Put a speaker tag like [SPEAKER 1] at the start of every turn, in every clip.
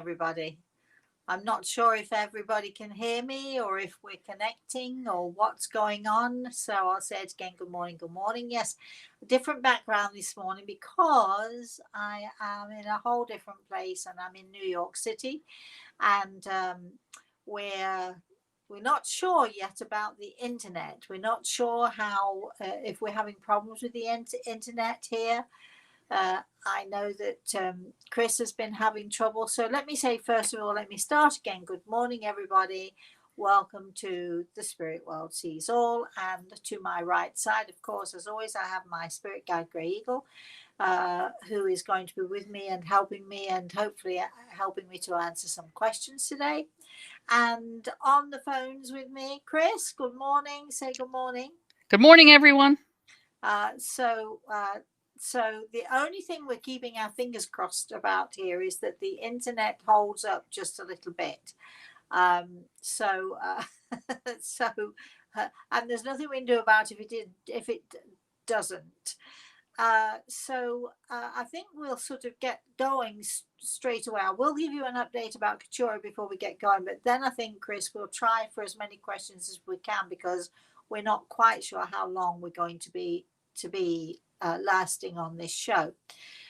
[SPEAKER 1] everybody. I'm not sure if everybody can hear me or if we're connecting or what's going on. So I'll say it again. Good morning. Good morning. Yes, a different background this morning because I am in a whole different place and I'm in New York City, and we're we're not sure yet about the internet. We're not sure how if we're having problems with the internet here. I know that Chris has been having trouble. So let me say, first of all, let me start again. Good morning, everybody. Welcome to The Spirit World Sees All. And to my right side, of course, as always, I have my spirit guide, Grey Eagle, who is going to be with me and hopefully helping me to answer some questions today. And on the phones with me, Chris, good morning. Say good morning.
[SPEAKER 2] Good morning, everyone.
[SPEAKER 1] Uh, so, uh, so the only thing we're keeping our fingers crossed about here is that the internet holds up just a little bit. Um, so, uh, so, and there's nothing we can do about if it doesn't. I think we'll sort of get going straight away. I will give you an update about Kachura before we get going, but then I think, Chris, we'll try for as many questions as we can because we're not quite sure how long we're going to be lasting on this show.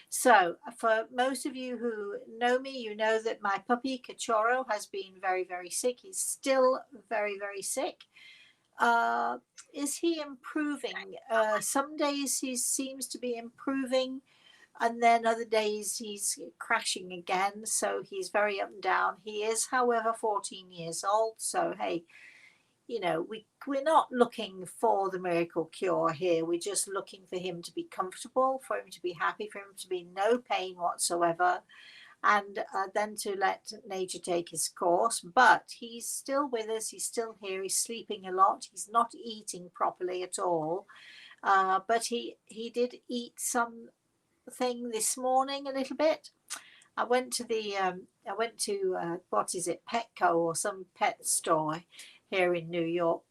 [SPEAKER 1] So, for most of you who know me, you know that my puppy Cachorro has been very, very sick. He's still very, very sick. Uh, is he improving? Some days he seems to be improving, and then other days he's crashing again. So he's very up and down. He is, however, 14 years old. So, hey, we're not looking for the miracle cure here. We're just looking for him to be comfortable, for him to be happy, for him to be no pain whatsoever, and then to let nature take his course. But he's still with us. He's still here. He's sleeping a lot. He's not eating properly at all. But he did eat something this morning a little bit. I went to what is it, Petco or some pet store here in New York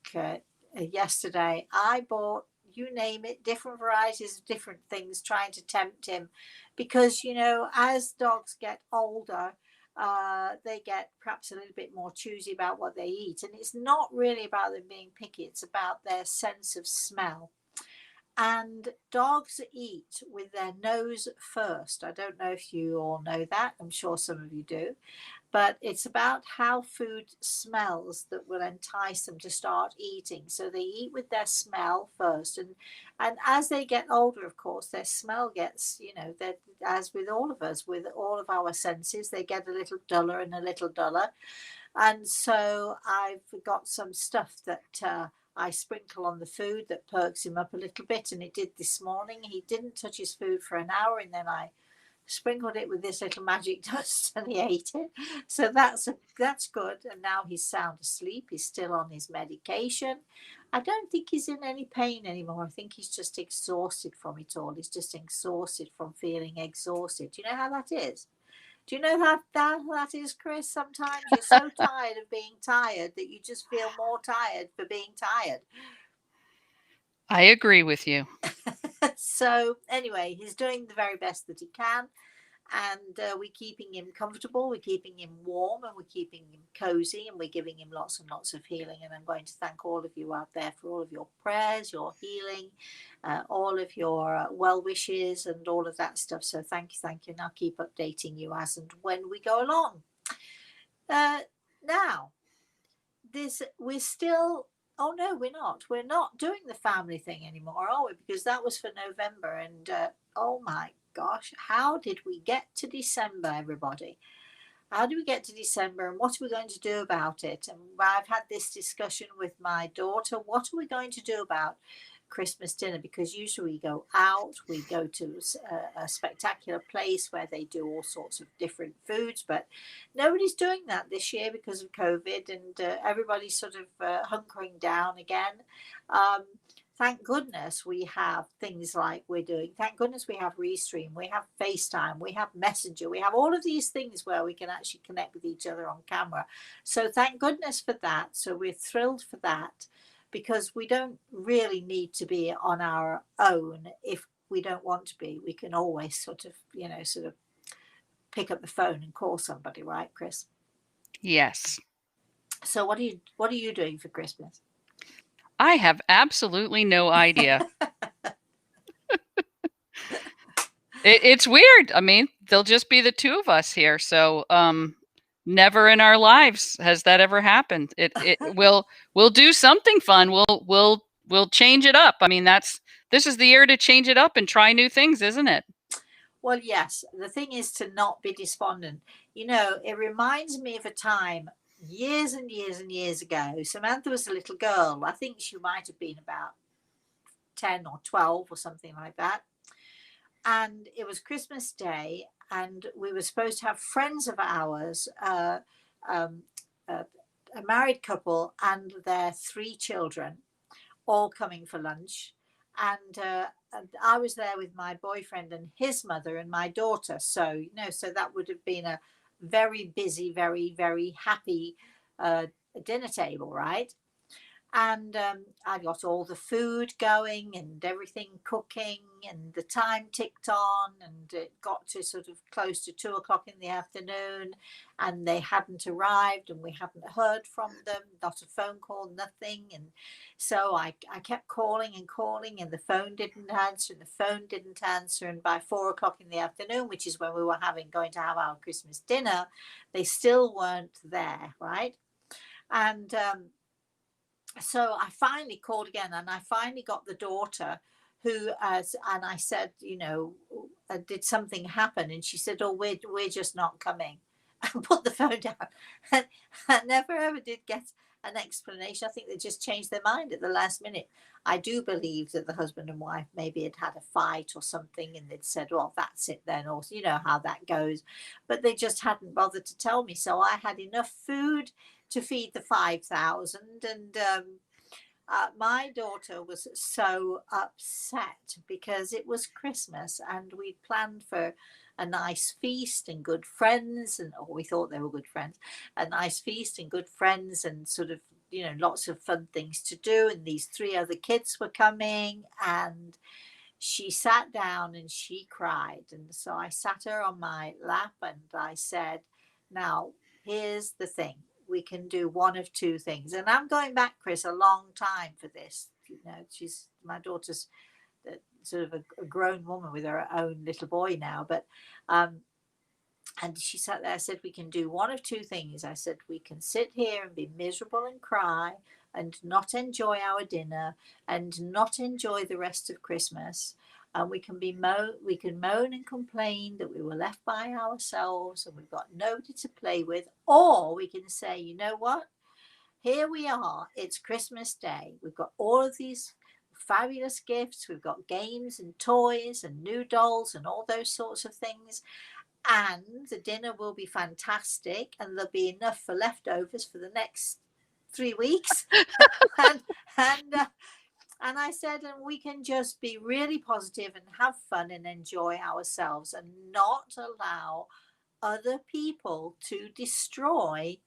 [SPEAKER 1] yesterday. I bought, you name it, different varieties of different things, trying to tempt him, because as dogs get older, they get perhaps a little bit more choosy about what they eat, and it's not really about them being picky. It's about their sense of smell. And dogs eat with their nose first. I don't know if you all know that. I'm sure some of you do. But it's about how food smells that will entice them to start eating. So they eat with their smell first. And as they get older, of course, their smell gets, as with all of us, with all of our senses, they get a little duller and a little duller. And so I've got some stuff that I sprinkle on the food that perks him up a little bit. And it did this morning. He didn't touch his food for an hour, and then I sprinkled it with this little magic dust and he ate it. So that's good. And now he's sound asleep. He's still on his medication. I don't think he's in any pain anymore. I think he's just exhausted from it all. He's just exhausted from feeling exhausted. Do you know how that is? Do you know that is, Chris? Sometimes you're so tired of being tired that you just feel more tired for being tired.
[SPEAKER 2] I agree with you.
[SPEAKER 1] So anyway, he's doing the very best that he can, and we're keeping him comfortable, we're keeping him warm, and we're keeping him cozy, and we're giving him lots and lots of healing. And I'm going to thank all of you out there for all of your prayers, your healing, all of your well wishes and all of that stuff. So thank you, and I'll keep updating you as and when we go along. Now, we're still, oh no, we're not doing the family thing anymore, are we? Because that was for November, and oh my gosh, how did we get to December, everybody? How do we get to December, and what are we going to do about it? And I've had this discussion with my daughter. What are we going to do about Christmas dinner? Because usually we go out, we go to a spectacular place where they do all sorts of different foods, but nobody's doing that this year because of COVID, and everybody's sort of hunkering down again. Um, Thank goodness we have things like we're doing. Thank goodness we have Restream, we have FaceTime, we have Messenger, we have all of these things where we can actually connect with each other on camera. So thank goodness for that. So we're thrilled for that, because we don't really need to be on our own if we don't want to be. We can always sort of pick up the phone and call somebody, right, Chris?
[SPEAKER 2] Yes.
[SPEAKER 1] So what are you doing for Christmas?
[SPEAKER 2] I have absolutely no idea. It's weird. I mean, there'll just be the two of us here. So, never in our lives has that ever happened. We'll do something fun. We'll change it up. I mean, this is the year to change it up and try new things, isn't it?
[SPEAKER 1] Well, yes. The thing is to not be despondent. You know, it reminds me of a time years and years and years ago. Samantha was a little girl. I think she might have been about 10 or 12 or something like that. And it was Christmas Day, and we were supposed to have friends of ours, um, a married couple and their 3 children, all coming for lunch. And I was there with my boyfriend and his mother and my daughter. So, you know, so that would have been a very busy, very, very happy dinner table, right? And I got all the food going and everything cooking, and the time ticked on, and it got to sort of close to 2 o'clock in the afternoon, and they hadn't arrived, and we hadn't heard from them, not a phone call, nothing. And so I kept calling and calling, and the phone didn't answer, and the phone didn't answer. And by 4 o'clock in the afternoon, which is when we were going to have our Christmas dinner, they still weren't there, right? And so I finally called again, and I finally got the daughter who, and I said, you know, did something happen? And she said, oh, we're just not coming. And put the phone down. And I never ever did get an explanation. I think they just changed their mind at the last minute. I do believe that the husband and wife maybe had a fight or something, and they'd said, well, that's it then, or you know how that goes. But they just hadn't bothered to tell me. So I had enough food to feed the 5,000. And my daughter was so upset because it was Christmas and we'd planned for a nice feast and good friends, and we thought they were good friends, a nice feast and good friends, and sort of, you know, lots of fun things to do. And these 3 other kids were coming, and she sat down and she cried. And so I sat her on my lap and I said, now, here's the thing. We can do one of two things. And I'm going back, Chris, a long time for this. You know, my daughter's sort of a grown woman with her own little boy now. But, and she sat there, I said, we can do one of two things. I said, we can sit here and be miserable and cry and not enjoy our dinner and not enjoy the rest of Christmas. And we can moan and complain that we were left by ourselves and we've got nobody to play with. Or we can say, you know what? Here we are. It's Christmas Day. We've got all of these fabulous gifts. We've got games and toys and new dolls and all those sorts of things. And the dinner will be fantastic, and there'll be enough for leftovers for the next 3 weeks. and I said, and we can just be really positive and have fun and enjoy ourselves and not allow other people to destroy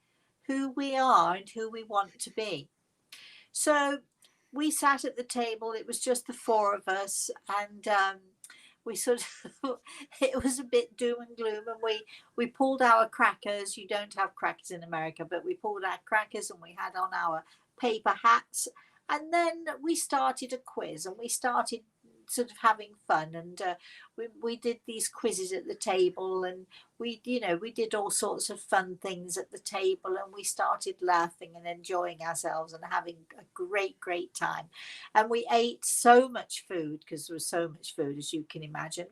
[SPEAKER 1] who we are and who we want to be. So we sat at the table. It was just the 4 of us, and we sort of, it was a bit doom and gloom, and we pulled our crackers. You don't have crackers in America, but we pulled our crackers and we had on our paper hats. And then we started a quiz, and we started sort of having fun, and we did these quizzes at the table, and we did all sorts of fun things at the table, and we started laughing and enjoying ourselves and having a great time. And we ate so much food, because there was so much food, as you can imagine.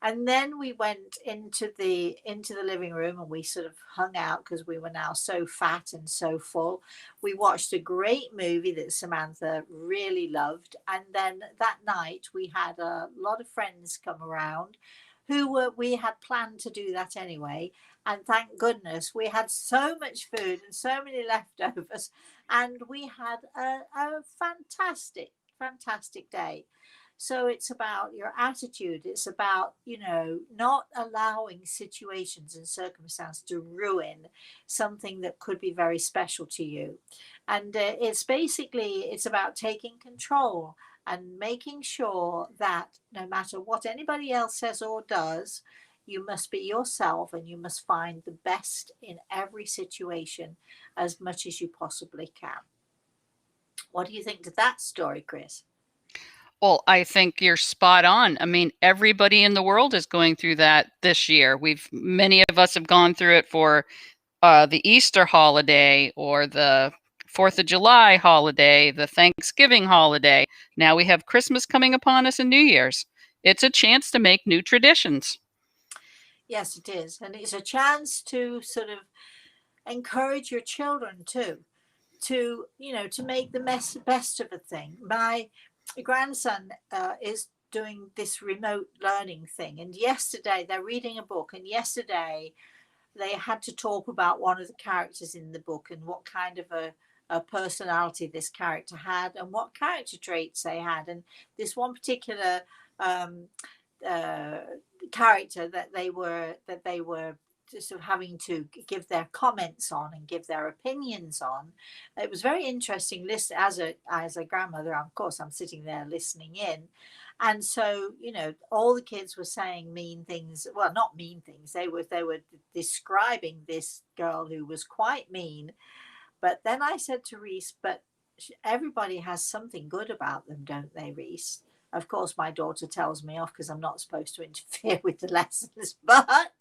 [SPEAKER 1] And then we went into the living room, and we sort of hung out because we were now so fat and so full. We watched a great movie that Samantha really loved. And then that night we had a lot of friends come around we had planned to do that anyway. And thank goodness we had so much food and so many leftovers. And we had a fantastic day. So it's about your attitude. It's about, not allowing situations and circumstances to ruin something that could be very special to you. And it's about taking control and making sure that no matter what anybody else says or does, You must be yourself, and you must find the best in every situation as much as you possibly can. What do you think to that story, Chris?
[SPEAKER 2] Well, I think you're spot on. I mean, everybody in the world is going through that this year. Many of us have gone through it for the Easter holiday or the 4th of July holiday, the Thanksgiving holiday. Now we have Christmas coming upon us and New Year's. It's a chance to make new traditions.
[SPEAKER 1] Yes, it is. And it's a chance to sort of encourage your children too, to, to make the best of a thing. My grandson is doing this remote learning thing. And yesterday they're reading a book. And yesterday they had to talk about one of the characters in the book and what kind of a personality this character had and what character traits they had. And this one particular character that they were sort of having to give their comments on and give their opinions on. It was very interesting. Listen, as a grandmother, of course, I'm sitting there listening in. And so, all the kids were saying mean things. Well, not mean things. They were describing this girl who was quite mean. But then I said to Reese, but everybody has something good about them, don't they, Reese? Of course, my daughter tells me off because I'm not supposed to interfere with the lessons, but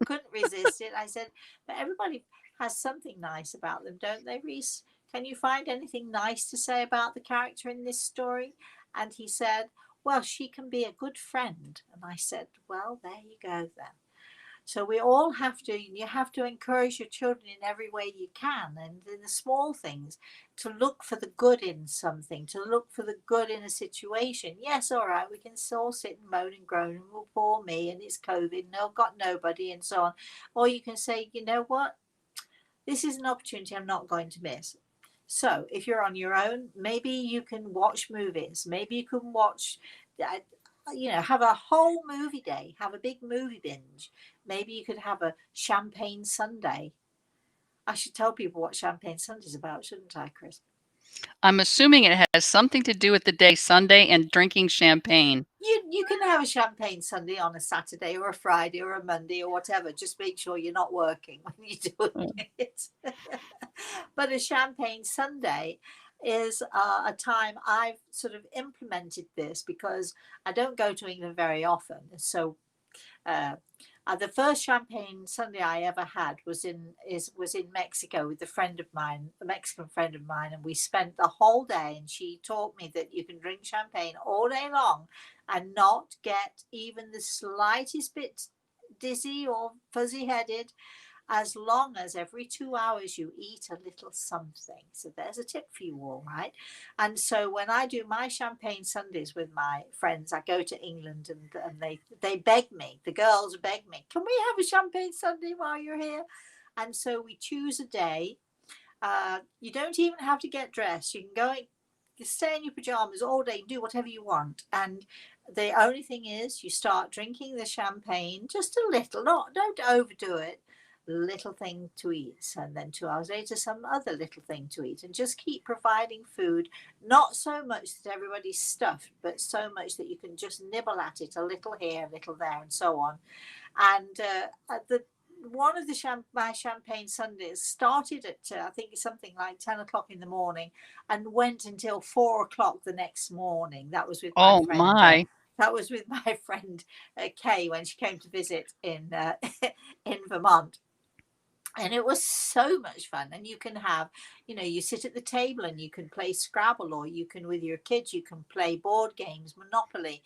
[SPEAKER 1] couldn't resist it. I said, but everybody has something nice about them, don't they, Reese? Can you find anything nice to say about the character in this story? And he said, well, she can be a good friend. And I said, well, there you go then. So we all you have to encourage your children in every way you can, and in the small things, to look for the good in something, to look for the good in a situation. Yes, all right, we can all sit and moan and groan and, well, poor me, and it's COVID, and I've got nobody, and so on. Or you can say, you know what, this is an opportunity I'm not going to miss. So if you're on your own, maybe you can watch movies. Maybe you can watch, have a whole movie day, have a big movie binge. Maybe you could have a champagne Sunday. I should tell people what champagne Sunday is about, shouldn't I, Chris?
[SPEAKER 2] I'm assuming it has something to do with the day Sunday and drinking champagne.
[SPEAKER 1] You can have a champagne Sunday on a Saturday or a Friday or a Monday or whatever. Just make sure you're not working when you're doing it. But a champagne Sunday is a time I've sort of implemented this because I don't go to England very often. So the first champagne Sunday I ever had was in Mexico with a Mexican friend of mine, and we spent the whole day. And she taught me that you can drink champagne all day long and not get even the slightest bit dizzy or fuzzy headed, as long as every 2 hours you eat a little something. So there's a tip for you all, right? And so when I do my champagne Sundays with my friends, I go to England and they beg me, the girls beg me, can we have a champagne Sunday while you're here? And so we choose a day. You don't even have to get dressed. You can stay in your pajamas all day, do whatever you want. And the only thing is you start drinking the champagne just a little, don't overdo it. Little thing to eat, and then 2 hours later some other little thing to eat, and just keep providing food, not so much that everybody's stuffed, but so much that you can just nibble at it a little here, a little there, and so on. And one of my champagne Sundays started at I think something like 10 o'clock in the morning and went until 4 o'clock the next morning. That was with my friend.
[SPEAKER 2] My.
[SPEAKER 1] That was with my friend Kay when she came to visit in Vermont. And it was so much fun. And you can have, you sit at the table and you can play Scrabble, or you can, with your kids, you can play board games, Monopoly.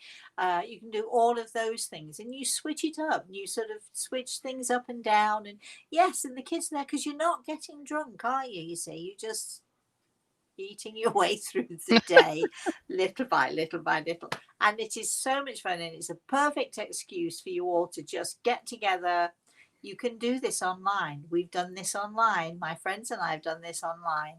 [SPEAKER 1] You can do all of those things, and you switch it up. You sort of switch things up and down. And yes, and the kids are there because you're not getting drunk, are you? You see, you're just eating your way through the day, little by little by little. And it is so much fun. And it's a perfect excuse for you all to just get together. You can do this online. We've done this online. My friends and I have done this online.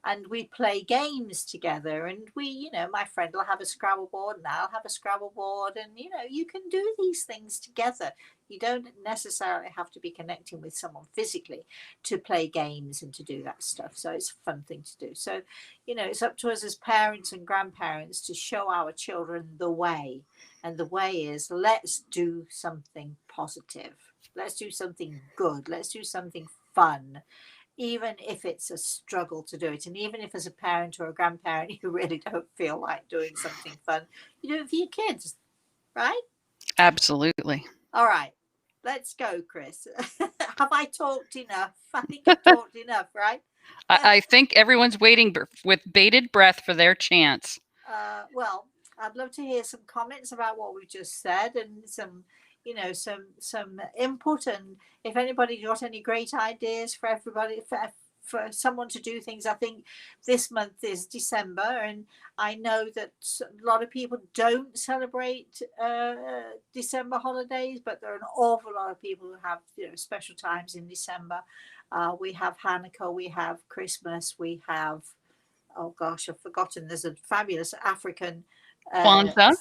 [SPEAKER 1] And we play games together. And my friend will have a Scrabble board and I'll have a Scrabble board. And, you can do these things together. You don't necessarily have to be connecting with someone physically to play games and to do that stuff. So it's a fun thing to do. So, it's up to us as parents and grandparents to show our children the way. And the way is, let's do something positive. Let's do something good. Let's do something fun, even if it's a struggle to do it. And even if as a parent or a grandparent, you really don't feel like doing something fun, you do it for your kids, right?
[SPEAKER 2] Absolutely.
[SPEAKER 1] All right, let's go, Chris. Have I talked enough? I think I've talked enough, right?
[SPEAKER 2] I think everyone's waiting with bated breath for their chance.
[SPEAKER 1] Well, I'd love to hear some comments about what we just said and some, some input. And if anybody got any great ideas for everybody, for someone to do things. I think this month is December, and I know that a lot of people don't celebrate December holidays, but there are an awful lot of people who have special times in December. We have Hanukkah, we have Christmas, we have, oh gosh, I've forgotten. There's a fabulous African
[SPEAKER 2] Kwanzaa.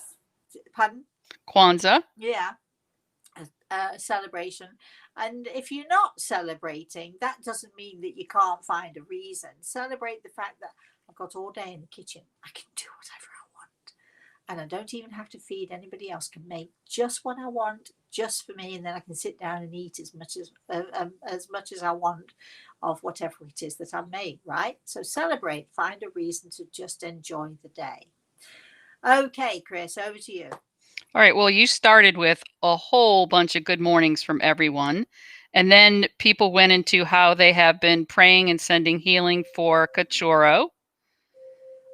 [SPEAKER 1] Pardon?
[SPEAKER 2] Kwanzaa.
[SPEAKER 1] Yeah, celebration. And if you're not celebrating, that doesn't mean that you can't find a reason. Celebrate the fact that I've got all day in the kitchen. I can do whatever I want, and I don't even have to feed anybody else. I can make just what I want, just for me, and then I can sit down and eat as much as I want of whatever it is that I've made. Right? So celebrate. Find a reason to just enjoy the day. Okay, Chris, over to you.
[SPEAKER 2] All right. Well, you started with a whole bunch of good mornings from everyone. And then people went into how they have been praying and sending healing for Cachorro.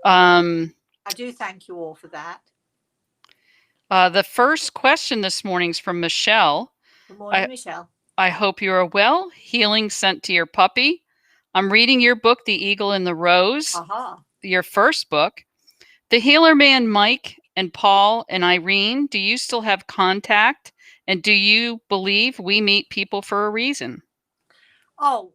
[SPEAKER 1] I do thank you all for that.
[SPEAKER 2] The first question this morning is from Michelle.
[SPEAKER 1] Good morning, Michelle.
[SPEAKER 2] I hope you are well. Healing sent to your puppy. I'm reading your book, The Eagle and the Rose, your first book. The healer man, Mike and Paul and Irene, do you still have contact? And do you believe we meet people for a reason?
[SPEAKER 1] Oh,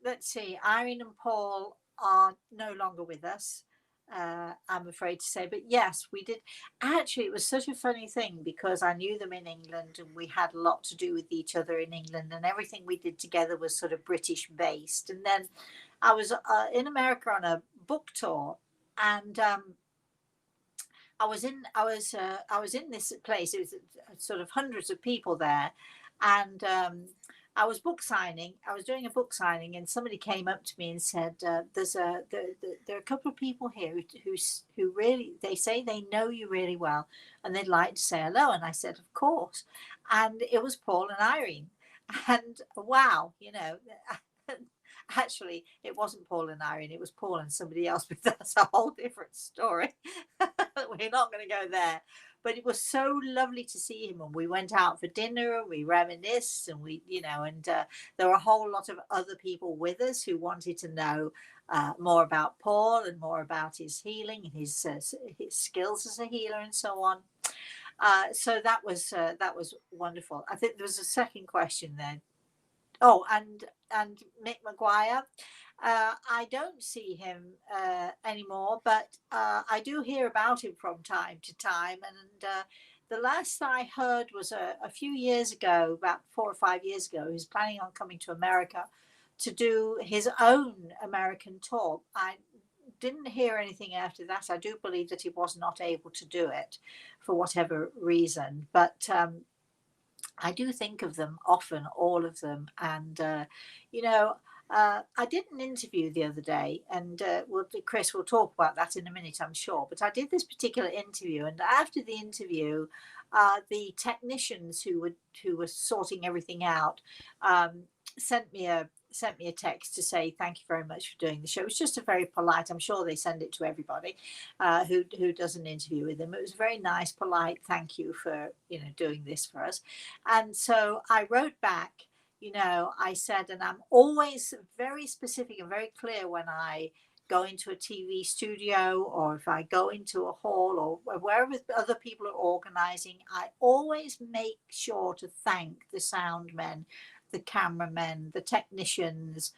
[SPEAKER 1] let's see. Irene and Paul are no longer with us, I'm afraid to say. But yes, we did. Actually, it was such a funny thing because I knew them in England and we had a lot to do with each other in England, and everything we did together was sort of British based. And then I was in America on a book tour, and I was in this place. It was sort of hundreds of people there, and I was doing a book signing, and somebody came up to me and said, there are a couple of people here who really, they say they know you really well, and they'd like to say hello." And I said, "Of course." And it was Paul and Irene, and wow, actually, it wasn't Paul and Irene, it was Paul and somebody else, but that's a whole different story. We're not going to go there. But it was so lovely to see him, and we went out for dinner and we reminisced, and there were a whole lot of other people with us who wanted to know more about Paul and more about his healing and his skills as a healer and so on. So that was wonderful. I think there was a second question there. Oh, and Mick Maguire. I don't see him anymore, but I do hear about him from time to time. And the last I heard was a few years ago, about 4 or 5 years ago. He was planning on coming to America to do his own American tour. I didn't hear anything after that. I do believe that he was not able to do it for whatever reason, but I do think of them often, all of them. And, I did an interview the other day, and Chris will talk about that in a minute, I'm sure. But I did this particular interview, and after the interview, the technicians who were sorting everything out sent me a text to say thank you very much for doing the show. It was just a very polite, I'm sure they send it to everybody who does an interview with them. It was a very nice, polite thank you for doing this for us. And so I wrote back, I said, and I'm always very specific and very clear when I go into a TV studio, or if I go into a hall, or wherever other people are organizing, I always make sure to thank the sound men, the cameramen, the technicians,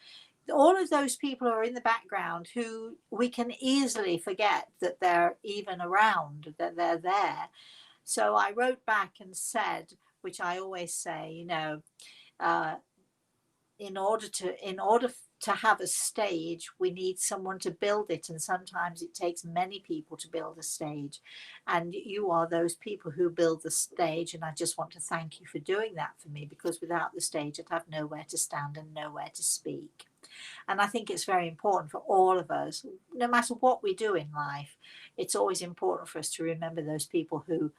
[SPEAKER 1] all of those people who are in the background who we can easily forget that they're even around, that they're there. So I wrote back and said, which I always say, in order to have a stage, we need someone to build it, and sometimes it takes many people to build a stage, and you are those people who build the stage, and I just want to thank you for doing that for me, because without the stage I'd have nowhere to stand and nowhere to speak. And I think it's very important for all of us, no matter what we do in life, it's always important for us to remember those people who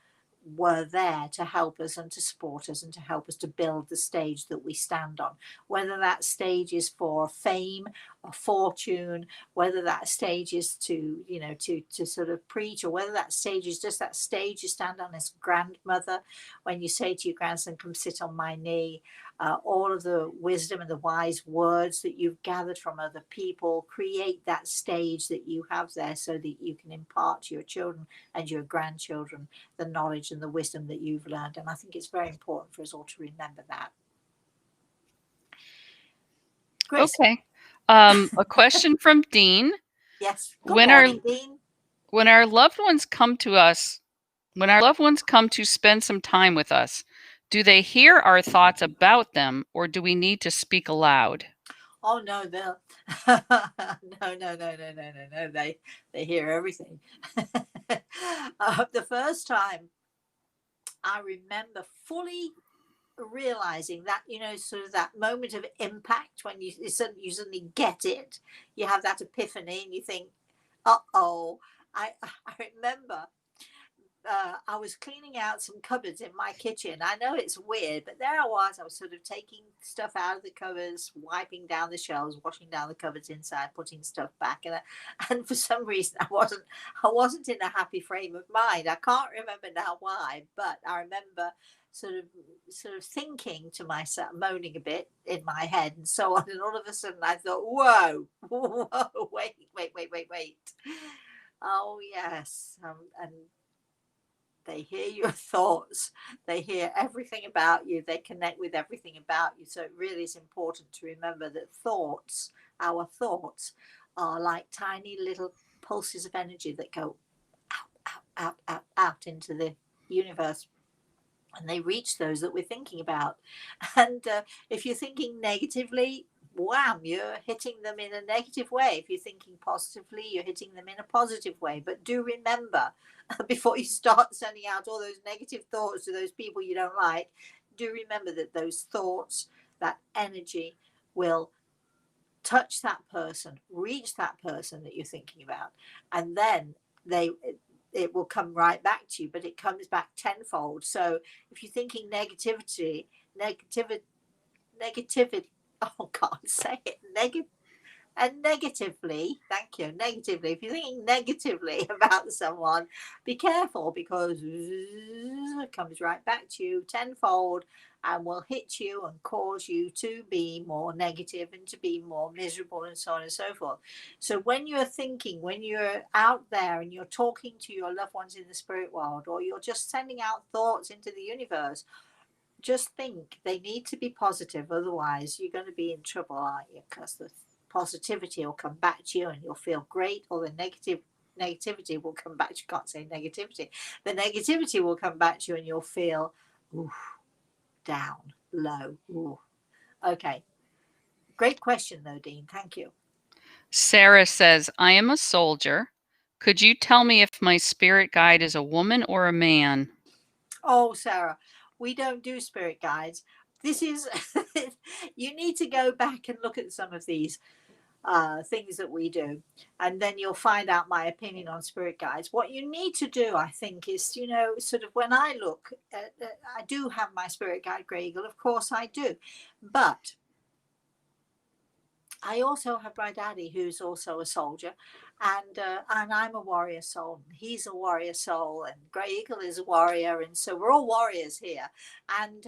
[SPEAKER 1] were there to help us and to support us and to help us to build the stage that we stand on, whether that stage is for fame or fortune, whether that stage is to, you know, to sort of preach, or whether that stage is just that stage you stand on as grandmother when you say to your grandson, come sit on my knee. All of the wisdom and the wise words that you've gathered from other people, create that stage that you have there so that you can impart to your children and your grandchildren the knowledge and the wisdom that you've learned. And I think it's very important for us all to remember that. Chris?
[SPEAKER 2] Okay. A question from Dean.
[SPEAKER 1] Yes. Good morning, Dean.
[SPEAKER 2] When our loved ones come to us, when our loved ones come to spend some time with us, do they hear our thoughts about them, or do we need to speak aloud?
[SPEAKER 1] Oh no, they'll no. They hear everything. The first time I remember fully realizing that, you know, sort of that moment of impact when you suddenly get it, you have that epiphany and you think, uh-oh. I remember I was cleaning out some cupboards in my kitchen. I know it's weird, but there I was sort of taking stuff out of the cupboards, wiping down the shelves, washing down the cupboards inside, putting stuff back. And for some reason, I wasn't in a happy frame of mind. I can't remember now why, but I remember sort of thinking to myself, moaning a bit in my head and so on. And all of a sudden I thought, whoa, wait. Oh, yes. And they hear your thoughts. They hear everything about you. They connect with everything about you. So it really is important to remember that our thoughts are like tiny little pulses of energy that go out into the universe. And they reach those that we're thinking about. And if you're thinking negatively, wham, you're hitting them in a negative way. If you're thinking positively, you're hitting them in a positive way. But do remember, before you start sending out all those negative thoughts to those people you don't like, do remember that those thoughts, that energy will touch that person, reach that person that you're thinking about, and then it will come right back to you, but it comes back tenfold. So if you're thinking negativity, oh God, say it, negatively, thank you, negatively. If you're thinking negatively about someone, be careful, because it comes right back to you tenfold and will hit you and cause you to be more negative and to be more miserable and so on and so forth. So when you're thinking, when you're out there and you're talking to your loved ones in the spirit world, or you're just sending out thoughts into the universe, just think they need to be positive. Otherwise, you're going to be in trouble, aren't you? Because the positivity will come back to you and you'll feel great, or the negativity will come back to you. Can't say negativity. The negativity will come back to you and you'll feel down, low. Ooh. Okay. Great question though, Dean. Thank you.
[SPEAKER 2] Sarah says, I am a soldier. Could you tell me if my spirit guide is a woman or a man?
[SPEAKER 1] Oh, Sarah, we don't do spirit guides. This is, you need to go back and look at some of these things that we do, and then you'll find out my opinion on spirit guides. What you need to do, I think, is, you know, sort of when I look at, I do have my spirit guide, Grey Eagle, of course I do, but I also have my daddy, who's also a soldier, and I'm a warrior soul. He's a warrior soul, and Grey Eagle is a warrior, and so we're all warriors here. And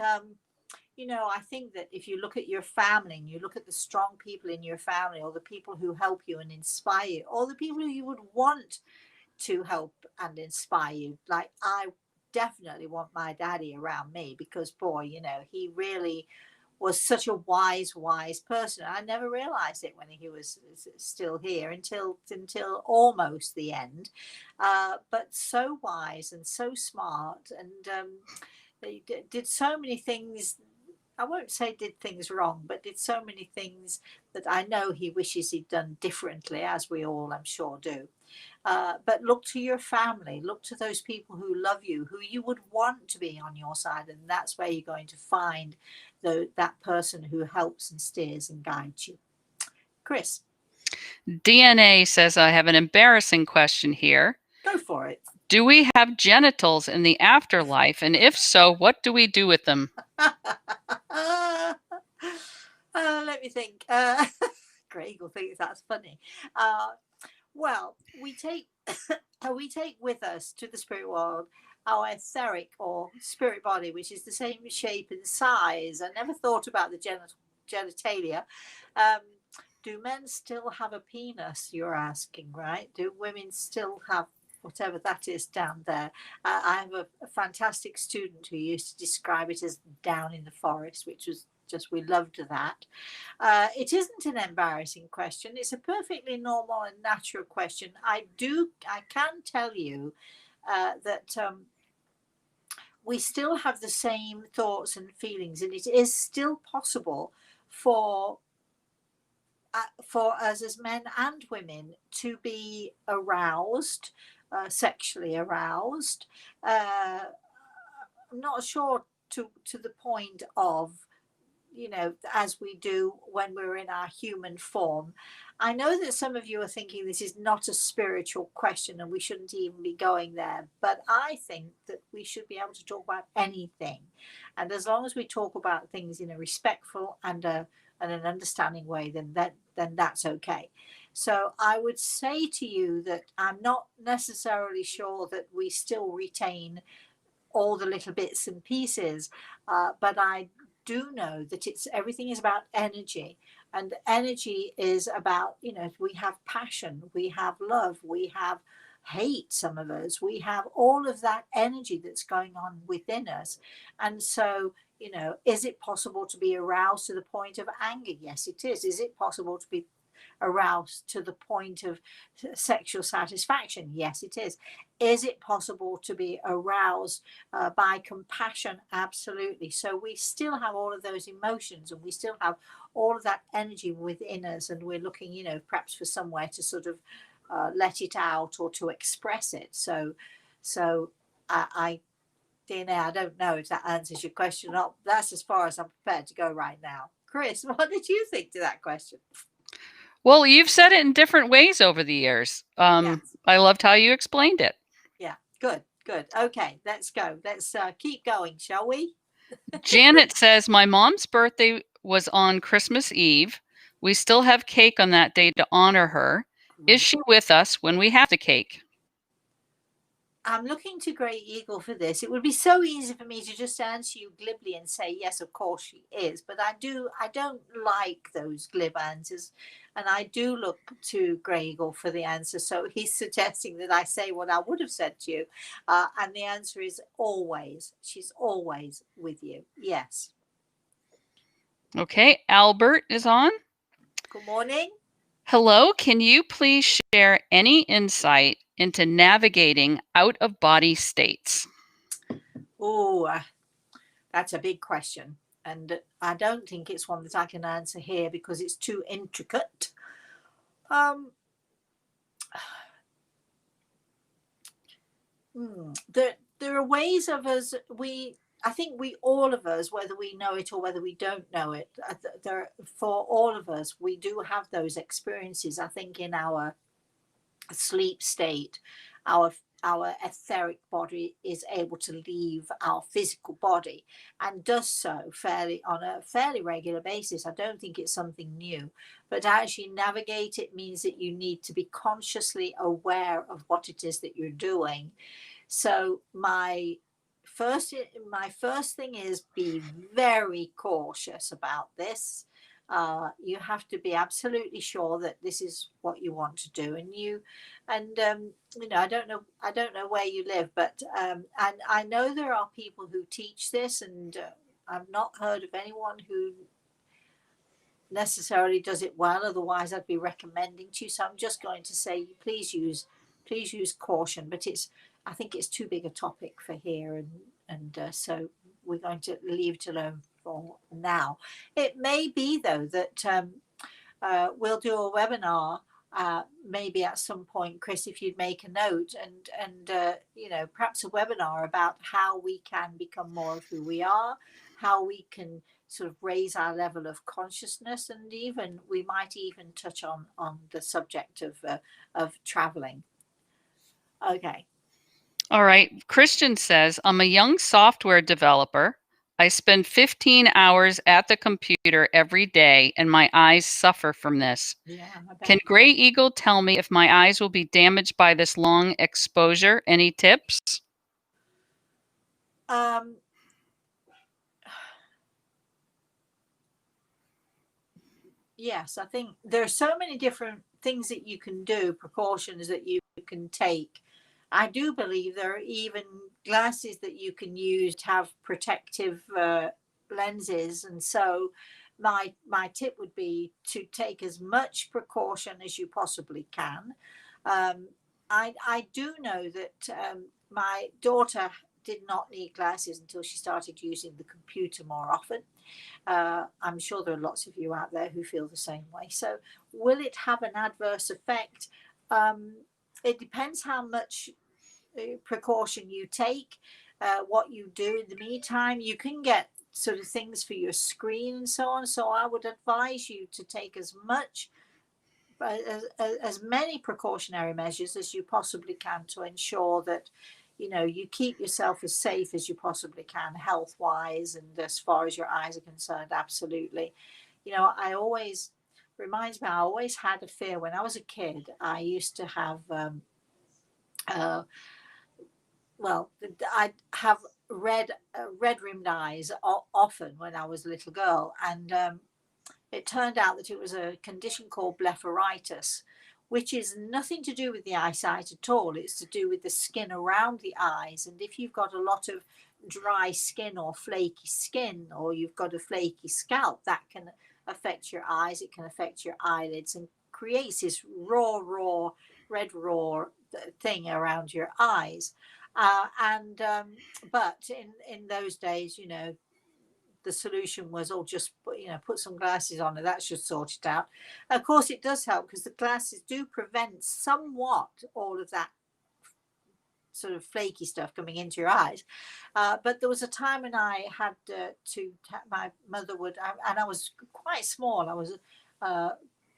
[SPEAKER 1] you know, I think that if you look at your family and you look at the strong people in your family, or the people who help you and inspire you, or the people who you would want to help and inspire you, like I definitely want my daddy around me, because boy, you know, he really was such a wise person. I never realized it when he was still here until almost the end, but so wise and so smart, and they did so many things I won't say did things wrong, but did so many things that I know he wishes he'd done differently, as we all, I'm sure, do. But look to your family, look to those people who love you, who you would want to be on your side, and that's where you're going to find that person who helps and steers and guides you. Chris.
[SPEAKER 2] DNA says, I have an embarrassing question here.
[SPEAKER 1] Go for it.
[SPEAKER 2] Do we have genitals in the afterlife? And if so, what do we do with them?
[SPEAKER 1] Let me think. Greg will think that's funny. Well, we take with us to the spirit world our etheric or spirit body, which is the same shape and size. I never thought about the genitalia. Do men still have a penis? You're asking, right? Do women still have whatever that is down there? I have a fantastic student who used to describe it as down in the forest, which was just, we loved that. It isn't an embarrassing question. It's a perfectly normal and natural question. I can tell you that we still have the same thoughts and feelings, and it is still possible for us as men and women to be aroused, sexually aroused. I'm not sure to the point of, as we do when we're in our human form. I know that some of you are thinking this is not a spiritual question and we shouldn't even be going there, but I think that we should be able to talk about anything. And as long as we talk about things in a respectful and an understanding way, then that's okay. So I would say to you that I'm not necessarily sure that we still retain all the little bits and pieces, but I do know that everything is about energy, and energy is about, we have passion, we have love, we have hate, some of us, we have all of that energy that's going on within us. And so, is it possible to be aroused to the point of anger? Yes, it is. Is it possible to be aroused to the point of sexual satisfaction? Yes, it is. Is it possible to be aroused by compassion? Absolutely. So we still have all of those emotions, and we still have all of that energy within us, and we're looking, perhaps for somewhere to sort of let it out or to express it. So DNA, I don't know if that answers your question or not. That's as far as I'm prepared to go right now. Chris, what did you think to that question?
[SPEAKER 2] Well, you've said it in different ways over the years.
[SPEAKER 1] Yes.
[SPEAKER 2] I loved how you explained it.
[SPEAKER 1] Yeah, good. Okay, let's go. Let's keep going, shall we?
[SPEAKER 2] Janet says, my mom's birthday was on Christmas Eve. We still have cake on that day to honor her. Is she with us when we have the cake?
[SPEAKER 1] I'm looking to Grey Eagle for this. It would be so easy for me to just answer you glibly and say, yes, of course she is. But I don't like those glib answers. And I do look to Grey Eagle for the answer. So he's suggesting that I say what I would have said to you. And the answer is always. She's always with you. Yes.
[SPEAKER 2] Okay, Albert is on.
[SPEAKER 1] Good morning.
[SPEAKER 2] Hello, can you please share any insight into navigating out-of-body states?
[SPEAKER 1] Oh, that's a big question. And I don't think it's one that I can answer here because it's too intricate. There are ways of us, I think all of us, whether we know it or whether we don't know it, for all of us, we do have those experiences. I think in our sleep state, our etheric body is able to leave our physical body, and does so on a fairly regular basis. I don't think it's something new, but to actually navigate it means that you need to be consciously aware of what it is that you're doing. So my first thing is be very cautious about this. You have to be absolutely sure that this is what you want to do, and I don't know where you live, but and I know there are people who teach this, and I've not heard of anyone who necessarily does it well. Otherwise, I'd be recommending to you. So I'm just going to say, please use caution. But I think it's too big a topic for here, and so we're going to leave it alone. for now. It may be, though, that we'll do a webinar maybe at some point, Chris, if you'd make a note, and perhaps a webinar about how we can become more of who we are, how we can sort of raise our level of consciousness, and even we might even touch on the subject of traveling. Okay.
[SPEAKER 2] All right. Christian says, I'm a young software developer. I spend 15 hours at the computer every day and my eyes suffer from this.
[SPEAKER 1] Yeah, I bet.
[SPEAKER 2] Can Gray Eagle tell me if my eyes will be damaged by this long exposure? Any tips?
[SPEAKER 1] Yes, I think there are so many different things that you can do, precautions that you can take. I do believe there are even glasses that you can use to have protective lenses, and so my tip would be to take as much precaution as you possibly can. I do know that my daughter did not need glasses until she started using the computer more often. I'm sure there are lots of you out there who feel the same way. So, will it have an adverse effect? It depends how much precaution you take, what you do in the meantime. You can get sort of things for your screen and so on. So, I would advise you to take as many precautionary measures as you possibly can to ensure that you keep yourself as safe as you possibly can, health wise, and as far as your eyes are concerned. Absolutely. I always reminds me, I always had a fear when I was a kid. I used to have I'd have red rimmed eyes often when I was a little girl, and it turned out that it was a condition called blepharitis, which is nothing to do with the eyesight at all. It's to do with the skin around the eyes. And if you've got a lot of dry skin or flaky skin, or you've got a flaky scalp, that can affect your eyes. It can affect your eyelids and creates this raw, red raw thing around your eyes. But in those days, the solution was, just put some glasses on and that should sort it out. Of course it does help, because the glasses do prevent somewhat all of that sort of flaky stuff coming into your eyes. But there was a time when I had my mother would, and I was quite small, I was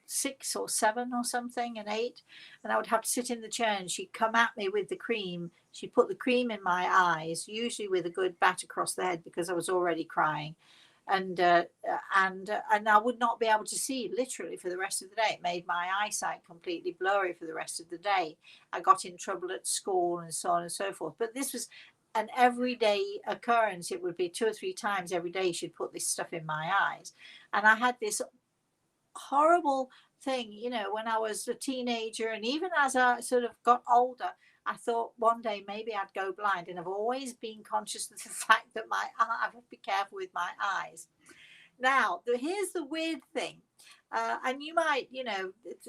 [SPEAKER 1] 6 or 7 or something, and 8, and I would have to sit in the chair, and she'd come at me with the cream. She put the cream in my eyes, usually with a good bat across the head, because I was already crying, and I would not be able to see literally for the rest of the day. It made my eyesight completely blurry for the rest of the day. I got in trouble at school and so on and so forth. But this was an everyday occurrence. It would be 2 or 3 times every day she'd put this stuff in my eyes, and I had this horrible thing, when I was a teenager, and even as I sort of got older, I thought one day maybe I'd go blind, and I've always been conscious of the fact that I have to be careful with my eyes. Now, here's the weird thing, and you might,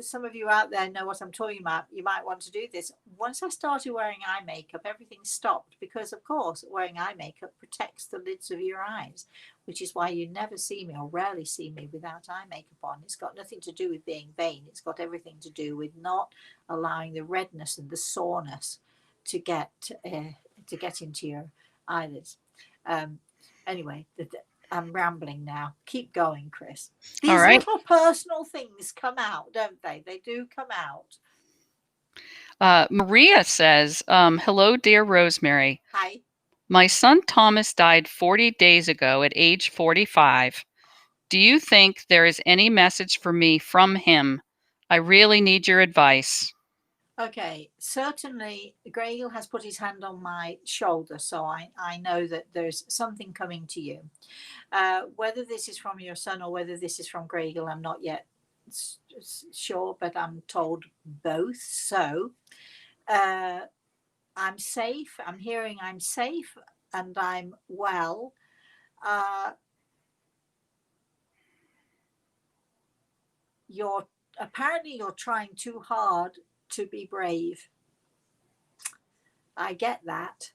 [SPEAKER 1] some of you out there know what I'm talking about. You might want to do this. Once I started wearing eye makeup, everything stopped, because, of course, wearing eye makeup protects the lids of your eyes, which is why you never see me, or rarely see me, without eye makeup on. It's got nothing to do with being vain. It's got everything to do with not allowing the redness and the soreness to get into your eyelids. Anyway, I'm rambling now. Keep going, Chris. These little personal things come out, don't they? They do come out.
[SPEAKER 2] Maria says, hello, dear Rosemary.
[SPEAKER 1] Hi.
[SPEAKER 2] My son Thomas died 40 days ago at age 45. Do you think there is any message for me from him? I really need your advice.
[SPEAKER 1] Okay, certainly Gregor has put his hand on my shoulder, so I know that there's something coming to you. Whether this is from your son or whether this is from Gregor, I'm not yet sure, but I'm told both. So I'm safe. I'm hearing I'm safe and I'm well. You're trying too hard to be brave. I get that,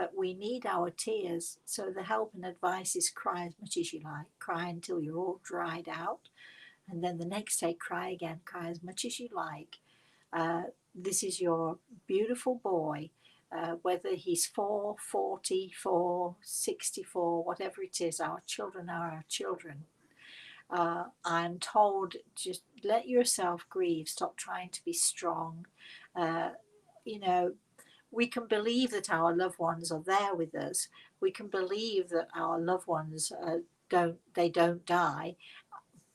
[SPEAKER 1] but we need our tears. So the help and advice is cry as much as you like, cry until you're all dried out, and then the next day cry again, cry as much as you like. This is your beautiful boy, whether he's 4, 44, 64, whatever it is, our children are our children. I'm told, just let yourself grieve, stop trying to be strong. You know, we can believe that our loved ones are there with us. We can believe that our loved ones don't die,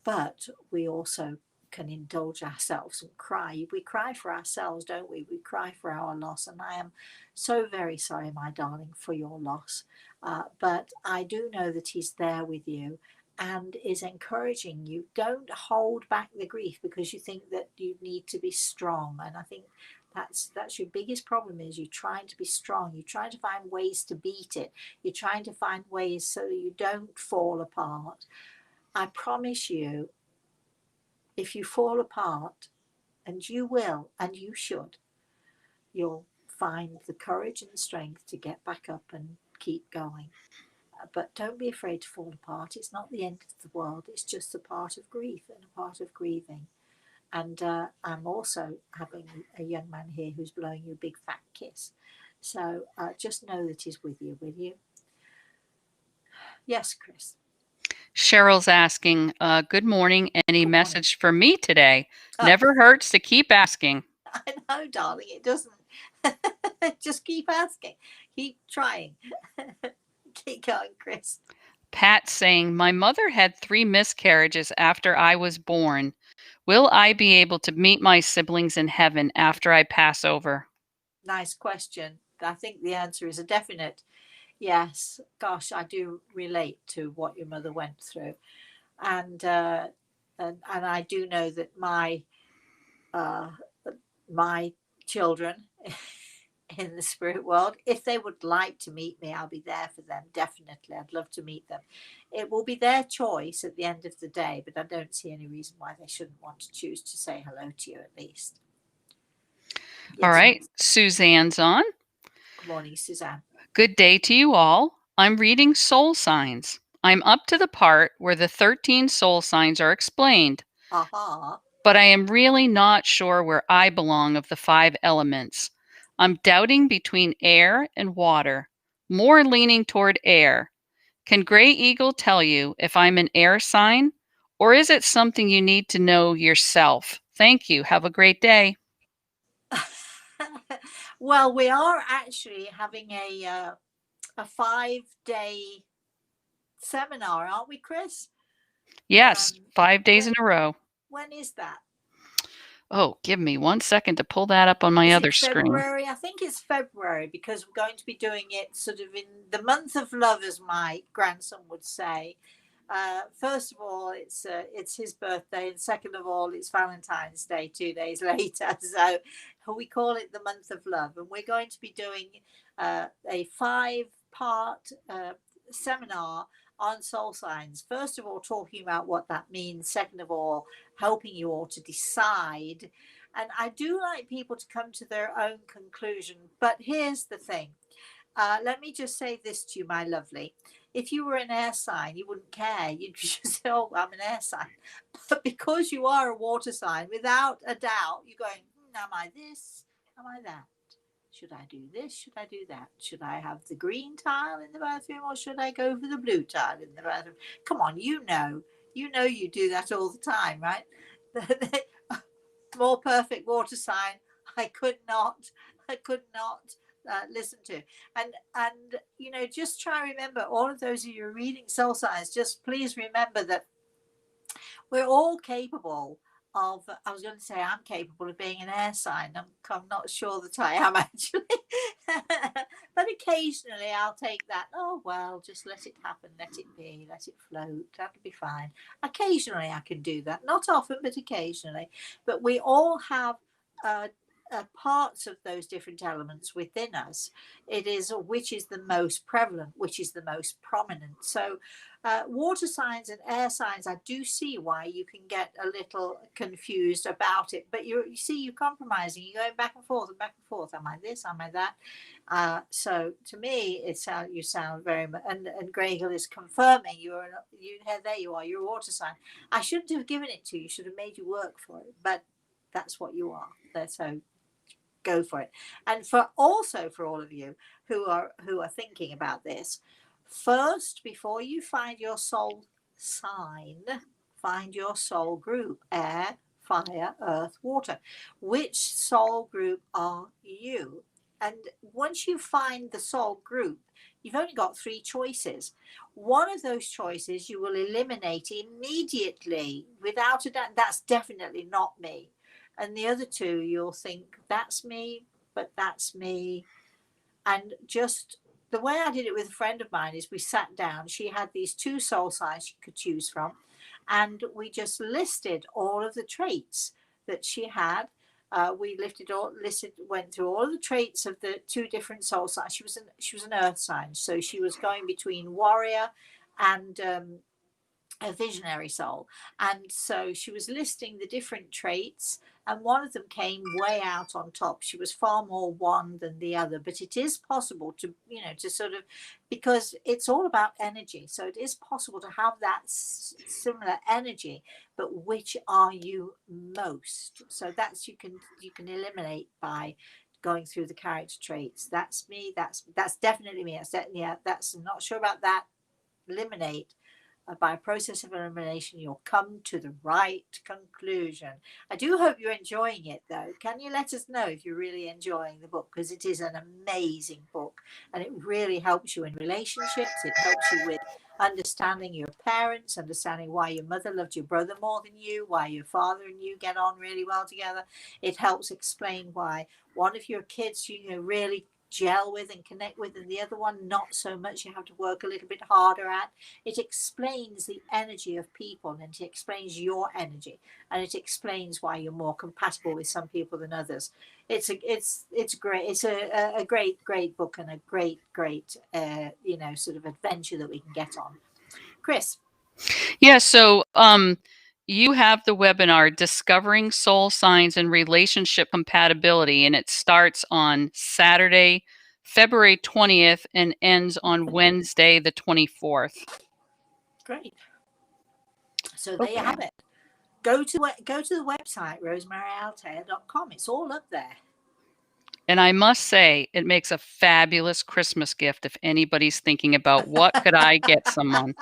[SPEAKER 1] but we also can indulge ourselves and cry. We cry for ourselves, don't we? We cry for our loss. And I am so very sorry, my darling, for your loss. But I do know that he's there with you and is encouraging you. Don't hold back the grief because you think that you need to be strong. And I think that's your biggest problem, is you're trying to be strong. You're trying to find ways to beat it. You're trying to find ways so you don't fall apart. I promise you, if you fall apart, and you will, and you should, you'll find the courage and the strength to get back up and keep going. But don't be afraid to fall apart. It's not the end of the world. It's just a part of grief and a part of grieving. And I'm also having a young man here who's blowing you a big fat kiss. So just know that he's with you, will you? Yes, Chris.
[SPEAKER 2] Cheryl's asking, good morning. Any
[SPEAKER 1] Good morning.
[SPEAKER 2] message for me today? Never hurts to keep asking.
[SPEAKER 1] I know, darling, it doesn't. Just keep asking. Keep trying. Keep going, Chris.
[SPEAKER 2] Pat saying, my mother had 3 miscarriages after I was born. Will I be able to meet my siblings in heaven after I pass over?
[SPEAKER 1] Nice question. I think the answer is a definite yes. Gosh, I do relate to what your mother went through. And I do know that my children in the spirit world, if they would like to meet me, I'll be there for them. Definitely. I'd love to meet them. It will be their choice at the end of the day, but I don't see any reason why they shouldn't want to choose to say hello to you at least. Yes.
[SPEAKER 2] All right. Suzanne's on.
[SPEAKER 1] Good morning, Suzanne.
[SPEAKER 2] Good day to you all. I'm reading soul signs. I'm up to the part where the 13 soul signs are explained.
[SPEAKER 1] Aha.
[SPEAKER 2] But I am really not sure where I belong of the 5 elements. I'm doubting between air and water, more leaning toward air. Can Gray Eagle tell you if I'm an air sign, or is it something you need to know yourself? Thank you. Have a great day.
[SPEAKER 1] Well, we are actually having a 5-day seminar, aren't we, Chris?
[SPEAKER 2] Yes, 5 days in a row.
[SPEAKER 1] When is that?
[SPEAKER 2] Oh, give me 1 second to pull that up on my other screen.
[SPEAKER 1] February? I think it's February, because we're going to be doing it sort of in the month of love, as my grandson would say. First of all, it's his birthday, and second of all, it's Valentine's Day 2 days later. So we call it the month of love, and we're going to be doing a 5-part seminar on soul signs. First of all, talking about what that means. Second of all, helping you all to decide. And I do like people to come to their own conclusion. But here's the thing. Let me just say this to you, my lovely. If you were an air sign, you wouldn't care. You'd just say, oh, I'm an air sign. But because you are a water sign, without a doubt, you're going, am I this? Am I that? Should I do this? Should I do that? Should I have the green tile in the bathroom, or should I go for the blue tile in the bathroom? Come on, you know you do that all the time, right? More perfect water sign I could not listen to. And just try and remember, all of those of you reading soul signs, just please remember that we're all capable of, I was going to say I'm capable of being an air sign. I'm not sure that I am, actually. But occasionally I'll take that, oh, well, just let it happen, let it be, let it float, that'll be fine. Occasionally I can do that. Not often, but occasionally. But we all have parts of those different elements within us. It is which is the most prevalent, which is the most prominent. So water signs and air signs, I do see why you can get a little confused about it, but you see, you're compromising, you're going back and forth and back and forth. Am I this, am I that? So to me, you sound very much, and Gregor is confirming there you are, you're a water sign. I shouldn't have given it to you, should have made you work for it, but that's what you are. So go for it. And for all of you who are thinking about this, first, before you find your soul sign, find your soul group: air, fire, earth, water. Which soul group are you? And once you find the soul group, you've only got 3 choices. One of those choices you will eliminate immediately without a doubt. That's definitely not me. And the other 2, you'll think, that's me, but that's me. And just the way I did it with a friend of mine is we sat down. She had these 2 soul signs she could choose from. And we just listed all of the traits that she had. We went through all of the traits of the 2 different soul signs. She was an earth sign. So she was going between warrior and a visionary soul. And so she was listing the different traits, and one of them came way out on top. She was far more one than the other, but it is possible to, to sort of, because it's all about energy. So it is possible to have that similar energy, but which are you most? So that's, you can eliminate by going through the character traits. That's me. That's definitely me. That's I'm not sure about that. Eliminate. By a process of elimination, you'll come to the right conclusion. I do hope you're enjoying it, though. Can you let us know if you're really enjoying the book? Because it is an amazing book, and it really helps you in relationships. It helps you with understanding your parents, understanding why your mother loved your brother more than you, why your father and you get on really well together. It helps explain why one of your kids really gel with and connect with, and the other one not so much. You have to work a little bit harder at. It explains the energy of people, and it explains your energy, and it explains why you're more compatible with some people than others. It's great. It's a great book, and a great sort of adventure that we can get on. Chris.
[SPEAKER 2] Yeah, so you have the webinar Discovering Soul Signs and Relationship Compatibility, and it starts on Saturday, February 20th, and ends on Wednesday, the 24th.
[SPEAKER 1] Great. So there you have it. Go to the website, rosemaryaltea.com. It's all up there.
[SPEAKER 2] And I must say, it makes a fabulous Christmas gift if anybody's thinking about what could I get someone.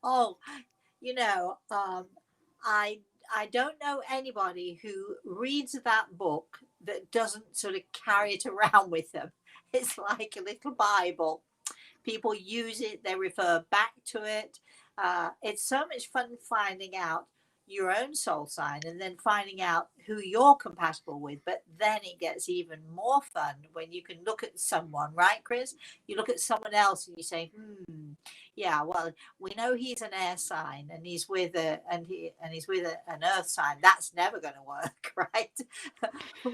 [SPEAKER 1] Oh, I don't know anybody who reads that book that doesn't sort of carry it around with them. It's like a little Bible. People use it, they refer back to it. It's so much fun finding out your own soul sign and then finding out who you're compatible with. But then it gets even more fun when you can look at someone, right, Chris? You look at someone else and you say, yeah, well, we know he's an air sign and he's with an earth sign. That's never going to work, right?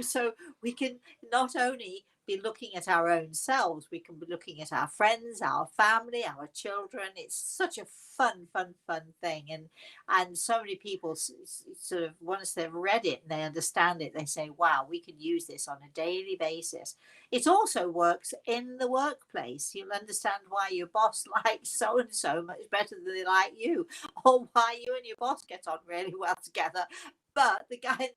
[SPEAKER 1] So we can not only be looking at our own selves, we can be looking at our friends, our family, our children. It's such a fun thing, and so many people sort of, once they've read it and they understand it, they say, wow, we can use this on a daily basis. It also works in the workplace. You'll understand why your boss likes so and so much better than they like you, or why you and your boss get on really well together, but the guy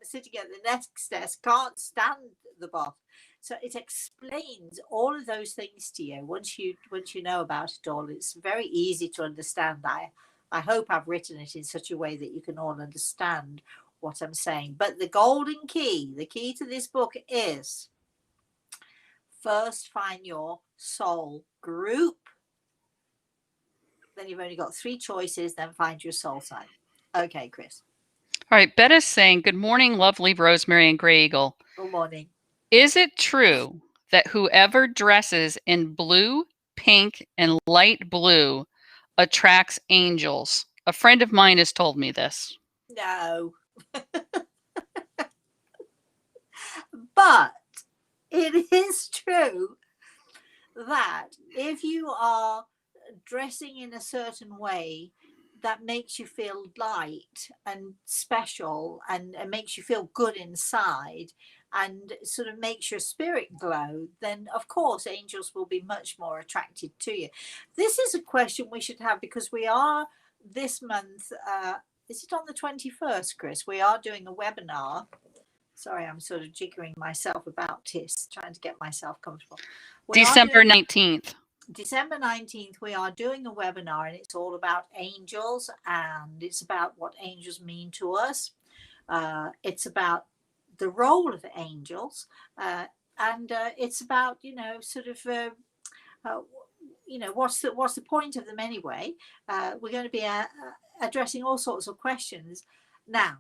[SPEAKER 1] sitting at the next desk can't stand the boss. So it explains all of those things to you. Once you know about it all, it's very easy to understand. I hope I've written it in such a way that you can all understand what I'm saying. But the golden key, the key to this book is, first find your soul group. Then you've only got 3 choices, then find your soul sign. Okay, Chris.
[SPEAKER 2] All right, Betta's saying, good morning, lovely Rosemary and Grey Eagle.
[SPEAKER 1] Good morning.
[SPEAKER 2] Is it true that whoever dresses in blue, pink, and light blue attracts angels? A friend of mine has told me this.
[SPEAKER 1] No. it is true that if you are dressing in a certain way that makes you feel light and special and makes you feel good inside and sort of makes your spirit glow, then of course angels will be much more attracted to you. This is a question we should have because we are this month, is it on the 21st, Chris? We are doing a webinar. Sorry, I'm sort of jiggering myself about this, trying to get myself comfortable.
[SPEAKER 2] December 19th.
[SPEAKER 1] December 19th, we are doing a webinar, and it's all about angels, and it's about what angels mean to us. It's about the role of angels, and it's about, sort of, what's the point of them anyway. We're going to be addressing all sorts of questions. Now,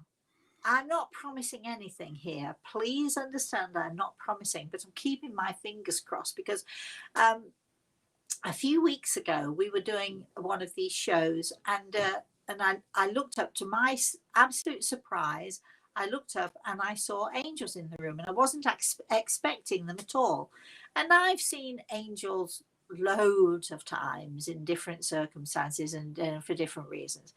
[SPEAKER 1] I'm not promising anything here. Please understand I'm not promising, but I'm keeping my fingers crossed because a few weeks ago we were doing one of these shows, and I looked up, to my absolute surprise. I looked up and I saw angels in the room, and I wasn't expecting them at all. And I've seen angels loads of times in different circumstances and for different reasons.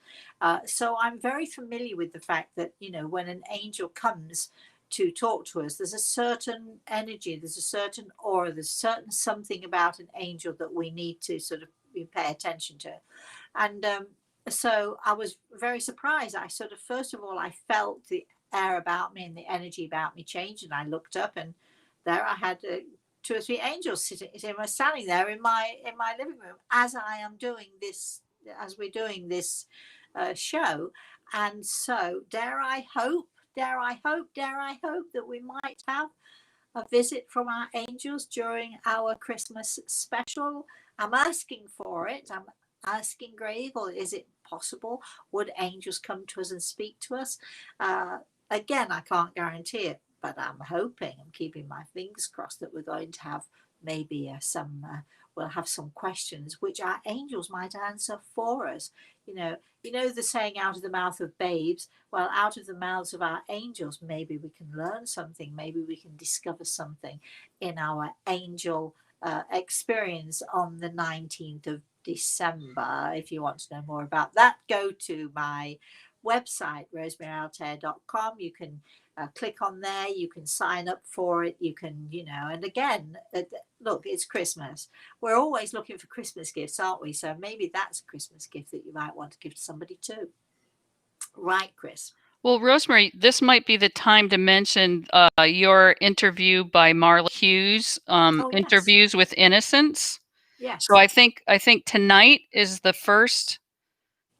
[SPEAKER 1] So I'm very familiar with the fact that, when an angel comes to talk to us, there's a certain energy, there's a certain aura, there's certain something about an angel that we need to sort of pay attention to. And so I was very surprised. I sort of, first of all, I felt the air about me and the energy about me change, and I looked up, and there I had 2 or 3 angels standing there in my living room as I am doing this, as we're doing this show. And so dare I hope that we might have a visit from our angels during our Christmas special. I'm asking for it. I'm asking Greg, or is it possible? Would angels come to us and speak to us? Again, I can't guarantee it, but I'm hoping, I'm keeping my fingers crossed that we're going to have maybe we'll have some questions which our angels might answer for us. You know the saying, out of the mouth of babes. Well, out of the mouths of our angels, maybe we can learn something. Maybe we can discover something in our angel experience on the 19th of December. If you want to know more about that, go to my website, rosemaryaltea.com. You can click on there, you can sign up for it, you can, and again, look, it's Christmas. We're always looking for Christmas gifts, aren't we? So maybe that's a Christmas gift that you might want to give to somebody too. Right, Chris?
[SPEAKER 2] Well, Rosemary, this might be the time to mention your interview by Marla Hughes,
[SPEAKER 1] Yes.
[SPEAKER 2] Interviews with Innocence.
[SPEAKER 1] Yes.
[SPEAKER 2] So I think tonight is the first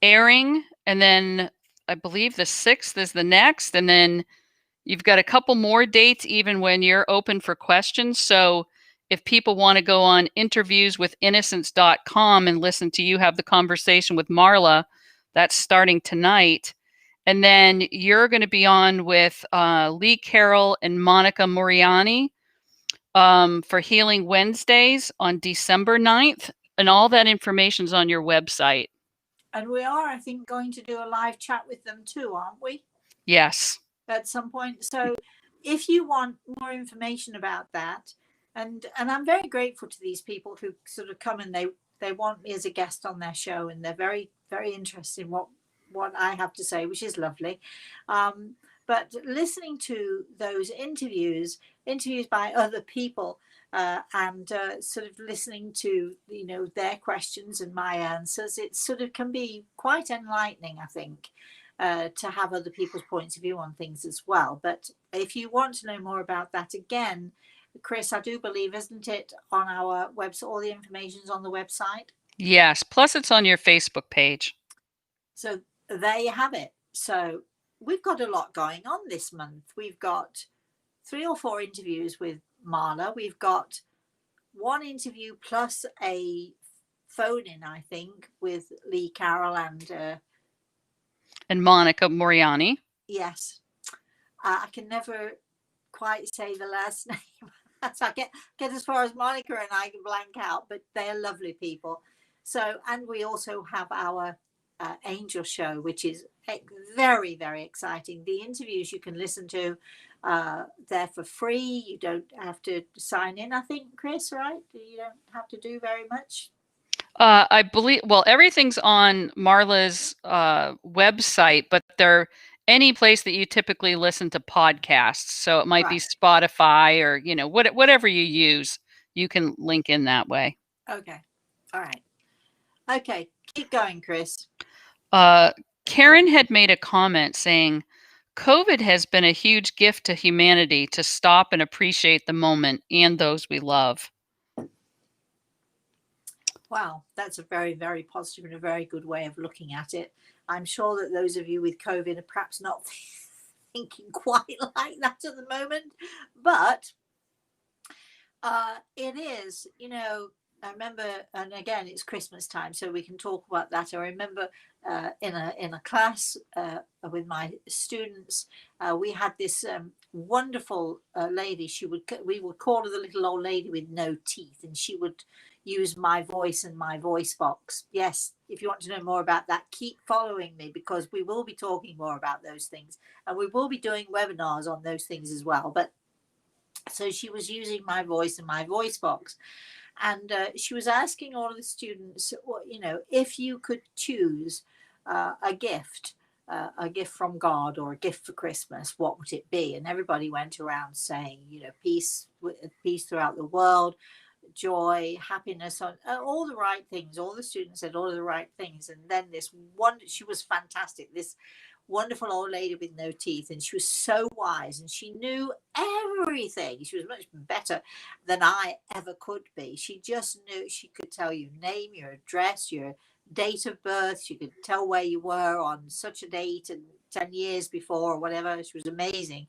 [SPEAKER 2] airing, and then I believe the 6th is the next, and then you've got a couple more dates even when you're open for questions. So if people want to go on interviewswithinnocence.com and listen to you have the conversation with Marla, that's starting tonight. And then you're going to be on with Lee Carroll and Monica Moriani for Healing Wednesdays on December 9th. And all that information is on your website.
[SPEAKER 1] And we are, I think, going to do a live chat with them too, aren't we?
[SPEAKER 2] Yes.
[SPEAKER 1] At some point. So if you want more information about that, and I'm very grateful to these people who sort of come and they want me as a guest on their show, and they're very, very interested in what I have to say, which is lovely. But listening to those interviews by other people, and sort of listening to their questions and my answers, it sort of can be quite enlightening, I think, to have other people's points of view on things as well. But if you want to know more about that, again, Chris, I do believe, isn't it, on our website? All the information's on the website.
[SPEAKER 2] Yes. Plus, it's on your Facebook page.
[SPEAKER 1] So there you have it. So we've got a lot going on this month. We've got 3 or 4 interviews with Marla. We've got 1 interview plus a phone-in, I think, with Lee Carroll
[SPEAKER 2] and Monica Moriani.
[SPEAKER 1] Yes. I can never quite say the last name. So I get as far as Monica and I can blank out, but they are lovely people. So, and we also have our angel show, which is Very, very exciting. The interviews you can listen to, they're for free. You don't have to sign in, I think, Chris, right? You don't have to do very much.
[SPEAKER 2] I believe, well, everything's on Marla's website, but they're any place that you typically listen to podcasts. So it might be
[SPEAKER 1] Right.
[SPEAKER 2] Spotify or, whatever you use, you can link in that way.
[SPEAKER 1] Okay. All right. Okay. Keep going, Chris.
[SPEAKER 2] Karen had made a comment saying, COVID has been a huge gift to humanity to stop and appreciate the moment and those we love.
[SPEAKER 1] Wow, that's a very, very positive and a very good way of looking at it. I'm sure that those of you with COVID are perhaps not thinking quite like that at the moment, but it is, I remember, and again, it's Christmas time, so we can talk about that. I remember in a class with my students, we had this wonderful lady. We would call her the little old lady with no teeth, and she would use my voice and my voice box. Yes, if you want to know more about that, keep following me, because we will be talking more about those things, and we will be doing webinars on those things as well. But so she was using my voice and my voice box, and she was asking all of the students, if you could choose a gift from God or a gift for Christmas, what would it be? And everybody went around saying, peace throughout the world, joy, happiness, on all the right things. All the students said all of the right things. And then this one, she was fantastic, this wonderful old lady with no teeth, and she was so wise, and she knew everything. She was much better than I ever could be. She just knew. She could tell you name, your address, your date of birth. She could tell where you were on such a date and 10 years before or whatever. She was amazing.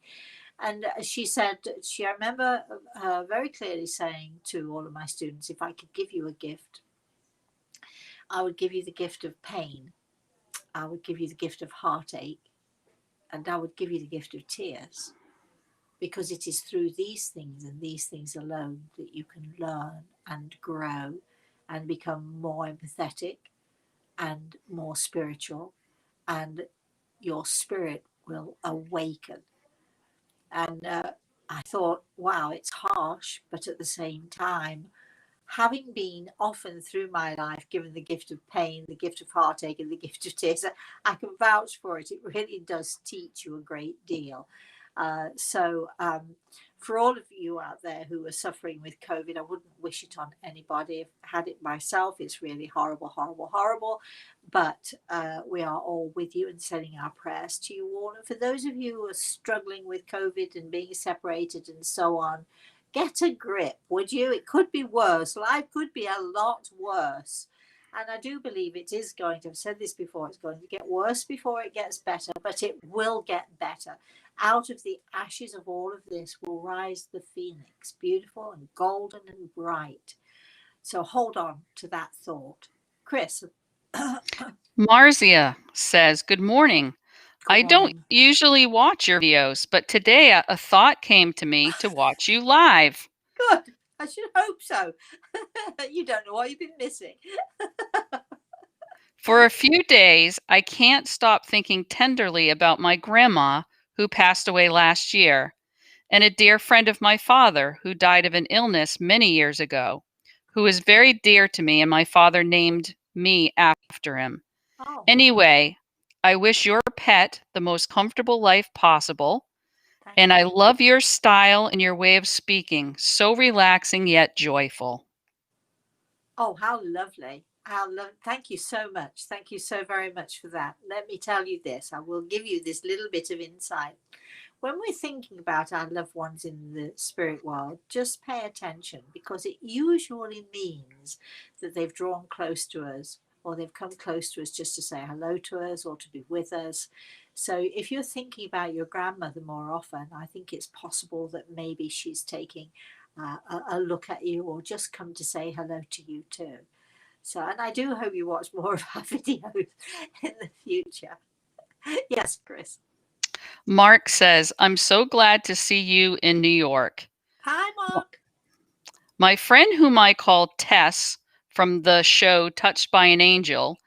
[SPEAKER 1] And she said, I remember her very clearly saying to all of my students, if I could give you a gift, I would give you the gift of pain. I would give you the gift of heartache, and I would give you the gift of tears, because it is through these things and these things alone that you can learn and grow and become more empathetic and more spiritual, and your spirit will awaken. And I thought, wow, it's harsh, but at the same time, having been often through my life given the gift of pain, the gift of heartache, and the gift of tears, I can vouch for it. It really does teach you a great deal. So for all of you out there who are suffering with COVID, I wouldn't wish it on anybody. I've had it myself. It's really horrible, horrible, horrible. But we are all with you and sending our prayers to you all. And for those of you who are struggling with COVID and being separated and so on, get a grip, would you? It could be worse. Life could be a lot worse. And I do believe it is going to, I've said this before, it's going to get worse before it gets better, but it will get better. Out of the ashes of all of this will rise the phoenix, beautiful and golden and bright. So hold on to that thought. Chris.
[SPEAKER 2] Marzia says, good morning.
[SPEAKER 1] Good
[SPEAKER 2] I don't
[SPEAKER 1] morning.
[SPEAKER 2] usually watch your videos, but today a thought came to me to watch you live.
[SPEAKER 1] Good. I should hope so. You don't know what you've been missing.
[SPEAKER 2] For a few days, I can't stop thinking tenderly about my grandma who passed away last year, and a dear friend of my father who died of an illness many years ago, who is very dear to me, and my father named me after him.
[SPEAKER 1] Oh,
[SPEAKER 2] Anyway, I wish your pet the most comfortable life possible,
[SPEAKER 1] thank
[SPEAKER 2] and
[SPEAKER 1] you.
[SPEAKER 2] I love your style and your way of speaking, so relaxing yet joyful.
[SPEAKER 1] Oh, how lovely. Thank you so much. Thank you so very much for that. Let me tell you this. I will give you this little bit of insight. When we're thinking about our loved ones in the spirit world, just pay attention, because it usually means that they've drawn close to us, or they've come close to us just to say hello to us or to be with us. So if you're thinking about your grandmother more often, I think it's possible that maybe she's taking a look at you, or just come to say hello to you too. So, and I do hope you watch more of our videos in the future. Yes, Chris.
[SPEAKER 2] Mark says, I'm so glad to see you in New York.
[SPEAKER 1] Hi, Mark.
[SPEAKER 2] My friend, whom I call Tess from the show Touched by an Angel,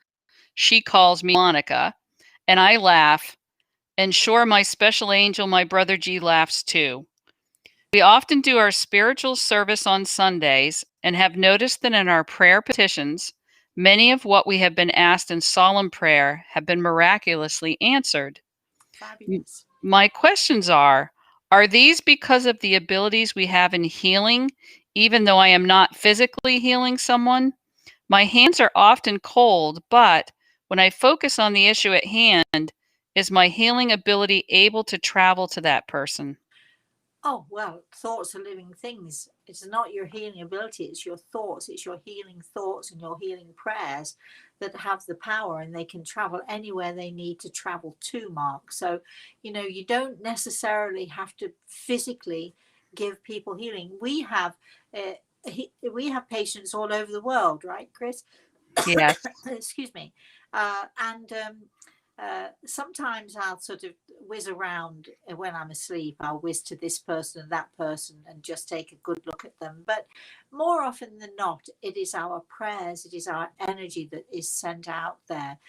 [SPEAKER 2] she calls me Monica, and I laugh. And sure, my special angel, my brother G, laughs too. We often do our spiritual service on Sundays and have noticed that in our prayer petitions, many of what we have been asked in solemn prayer have been miraculously answered.
[SPEAKER 1] Fabulous.
[SPEAKER 2] My questions are these because of the abilities we have in healing, even though I am not physically healing someone? My hands are often cold, but when I focus on the issue at hand, is my healing ability able to travel to that person?
[SPEAKER 1] Oh, well, thoughts are living things. It's not your healing ability, it's your thoughts. It's your healing thoughts and your healing prayers that have the power, and they can travel anywhere they need to travel to, Mark. So, you don't necessarily have to physically give people healing. We have patients all over the world, right, Chris?
[SPEAKER 2] Yes.
[SPEAKER 1] Excuse me. And sometimes I'll sort of whiz around when I'm asleep. I'll whiz to this person and that person and just take a good look at them. But more often than not, it is our prayers, it is our energy that is sent out there.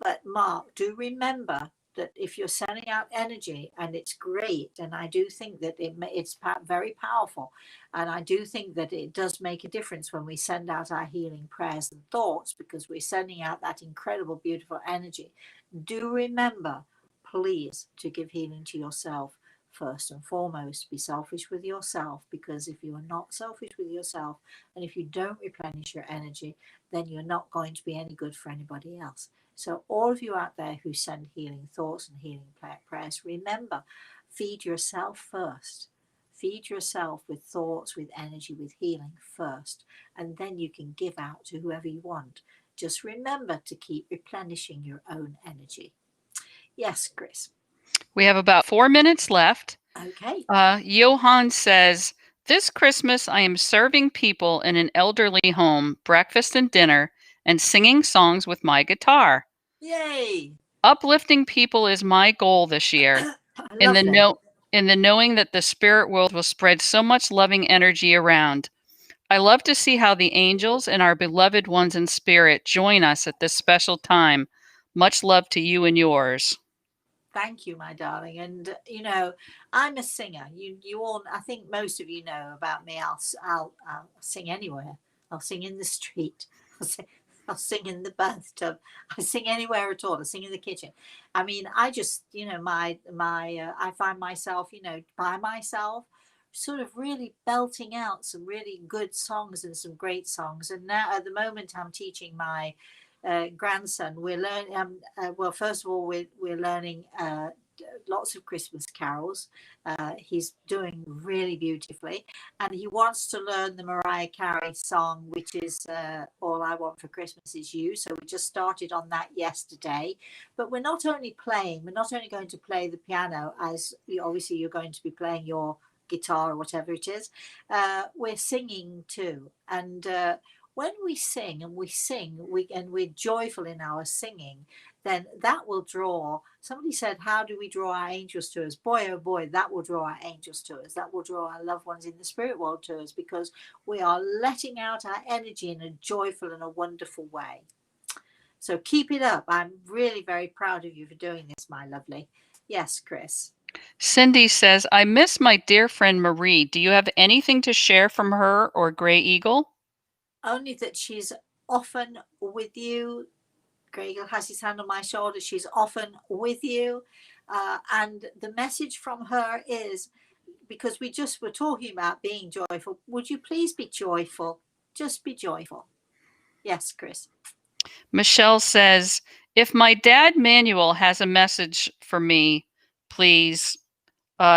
[SPEAKER 1] But Mark, do remember that if you're sending out energy, and it's great, and I do think that it's very powerful, and I do think that it does make a difference when we send out our healing prayers and thoughts, because we're sending out that incredible, beautiful energy. Do remember, please, to give healing to yourself first and foremost. Be selfish with yourself, because if you are not selfish with yourself, and if you don't replenish your energy, then you're not going to be any good for anybody else. So all of you out there who send healing thoughts and healing prayers, remember, feed yourself first. Feed yourself with thoughts, with energy, with healing first, and then you can give out to whoever you want. Just remember to keep replenishing your own energy. Yes, Chris.
[SPEAKER 2] We have about 4 minutes left.
[SPEAKER 1] Okay.
[SPEAKER 2] Johan says, this Christmas I am serving people in an elderly home breakfast and dinner and singing songs with my guitar.
[SPEAKER 1] Yay.
[SPEAKER 2] Uplifting people is my goal this year. In the
[SPEAKER 1] Lovely.
[SPEAKER 2] in the knowing that the spirit world will spread so much loving energy around. I love to see how the angels and our beloved ones in spirit join us at this special time. Much love to you and yours.
[SPEAKER 1] Thank you, my darling. And I'm a singer. You all. I think most of you know about me. I'll sing anywhere. I'll sing in the street. I'll sing in the bathtub. I sing anywhere at all. I sing in the kitchen. I mean, I just I find myself by myself, sort of really belting out some really good songs and some great songs. And now at the moment, I'm teaching my grandson. We're learning. Well, first of all, we're learning lots of Christmas carols. He's doing really beautifully, and he wants to learn the Mariah Carey song, which is "All I Want for Christmas Is You." So we just started on that yesterday. But we're not only playing. We're not only going to play the piano, as obviously you're going to be playing your guitar or whatever it is. We're singing too, and when we sing and we're joyful in our singing, then that will draw. Somebody said, how do we draw our angels to us? Boy, oh boy, that will draw our angels to us. That will draw our loved ones in the spirit world to us, because we are letting out our energy in a joyful and a wonderful way. So keep it up. I'm really very proud of you for doing this, my lovely. Yes, Chris.
[SPEAKER 2] Cindy says, I miss my dear friend Marie. Do you have anything to share from her or Grey Eagle?
[SPEAKER 1] Only that she's often with you. Grey Eagle has his hand on my shoulder. She's often with you. And the message from her is, because we just were talking about being joyful, would you please be joyful? Just be joyful. Yes, Chris.
[SPEAKER 2] Michelle says, if my dad Manuel has a message for me, please.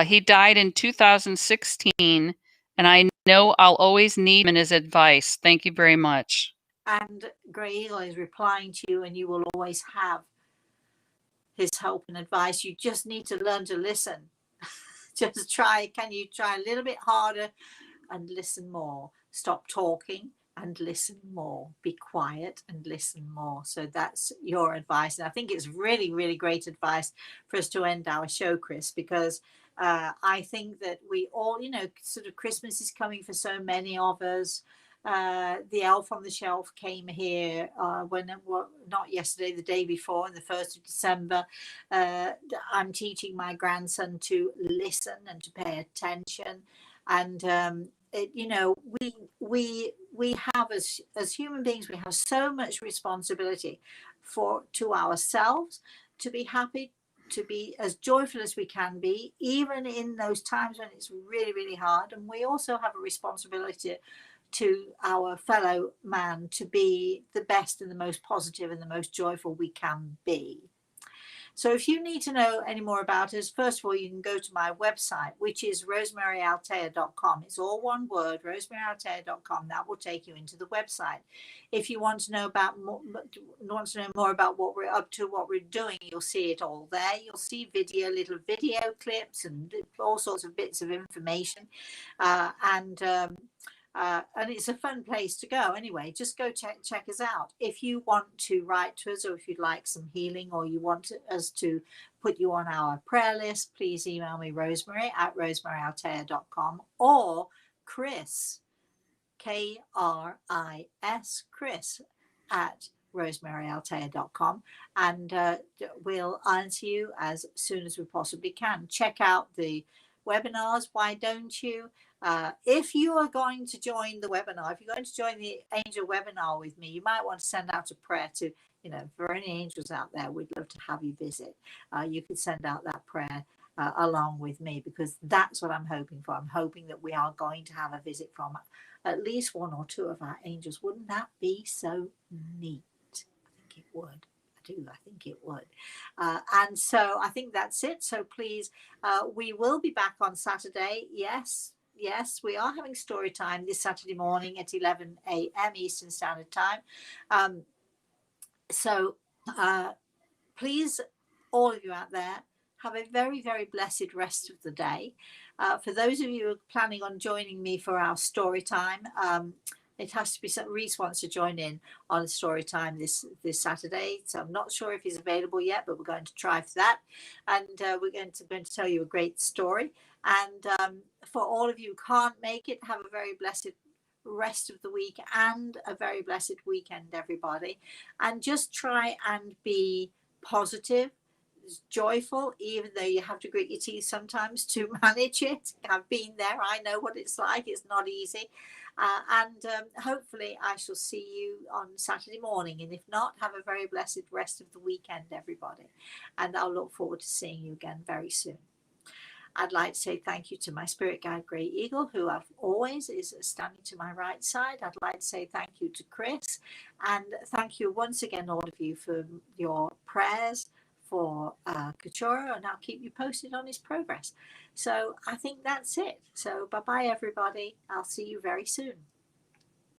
[SPEAKER 2] He died in 2016, and I know I'll always need him and his advice. Thank you very much.
[SPEAKER 1] And Grey Eagle is replying to you, and you will always have his help and advice. You just need to learn to listen. Just try. Can you try a little bit harder and listen more? Stop talking and listen more. Be quiet and listen more. So that's your advice. And I think it's really, really great advice for us to end our show, Chris, because I think that we all, sort of Christmas is coming for so many of us. The elf on the shelf came here not yesterday, the day before, on the 1st of December. I'm teaching my grandson to listen and to pay attention. And we have, as human beings, we have so much responsibility to ourselves, to be happy, to be as joyful as we can be, even in those times when it's really, really hard. And we also have a responsibility to our fellow man to be the best and the most positive and the most joyful we can be. So if you need to know any more about us, first of all, you can go to my website, which is rosemaryaltea.com. It's all one word, rosemaryaltea.com. That will take you into the website. If you want to know more about what we're up to, what we're doing, you'll see it all there. You'll see little video clips and all sorts of bits of information. And it's a fun place to go anyway. Just go check us out. If you want to write to us, or if you'd like some healing, or you want us to put you on our prayer list, please email me, Rosemary at rosemaryaltea.com, or Chris, Kris, Chris at rosemaryaltea.com, and we'll answer you as soon as we possibly can. Check out the webinars. Why don't you? If you are going to join the webinar, if you're going to join the angel webinar with me, you might want to send out a prayer to, for any angels out there, we'd love to have you visit. You could send out that prayer along with me, because that's what I'm hoping for. I'm hoping that we are going to have a visit from at least one or two of our angels. Wouldn't that be so neat? I think it would. I think it would. And so I think that's it. So please, we will be back on Saturday. Yes, we are having story time this Saturday morning at 11 a.m. Eastern Standard Time. So please, all of you out there, have a very, very blessed rest of the day. For those of you who are planning on joining me for our story time, it has to be Reese wants to join in on story time this Saturday. So I'm not sure if he's available yet, but we're going to try for that. And we're going to tell you a great story. And for all of you who can't make it, have a very blessed rest of the week and a very blessed weekend, everybody. And just try and be positive, joyful, even though you have to grit your teeth sometimes to manage it. I've been there. I know what it's like. It's not easy. And hopefully I shall see you on Saturday morning. And if not, have a very blessed rest of the weekend, everybody. And I'll look forward to seeing you again very soon. I'd like to say thank you to my spirit guide, Grey Eagle, who I've always is standing to my right side. I'd like to say thank you to Chris. And thank you once again, all of you, for your prayers for Kachora, and I'll keep you posted on his progress. So I think that's it. So bye-bye, everybody. I'll see you very soon.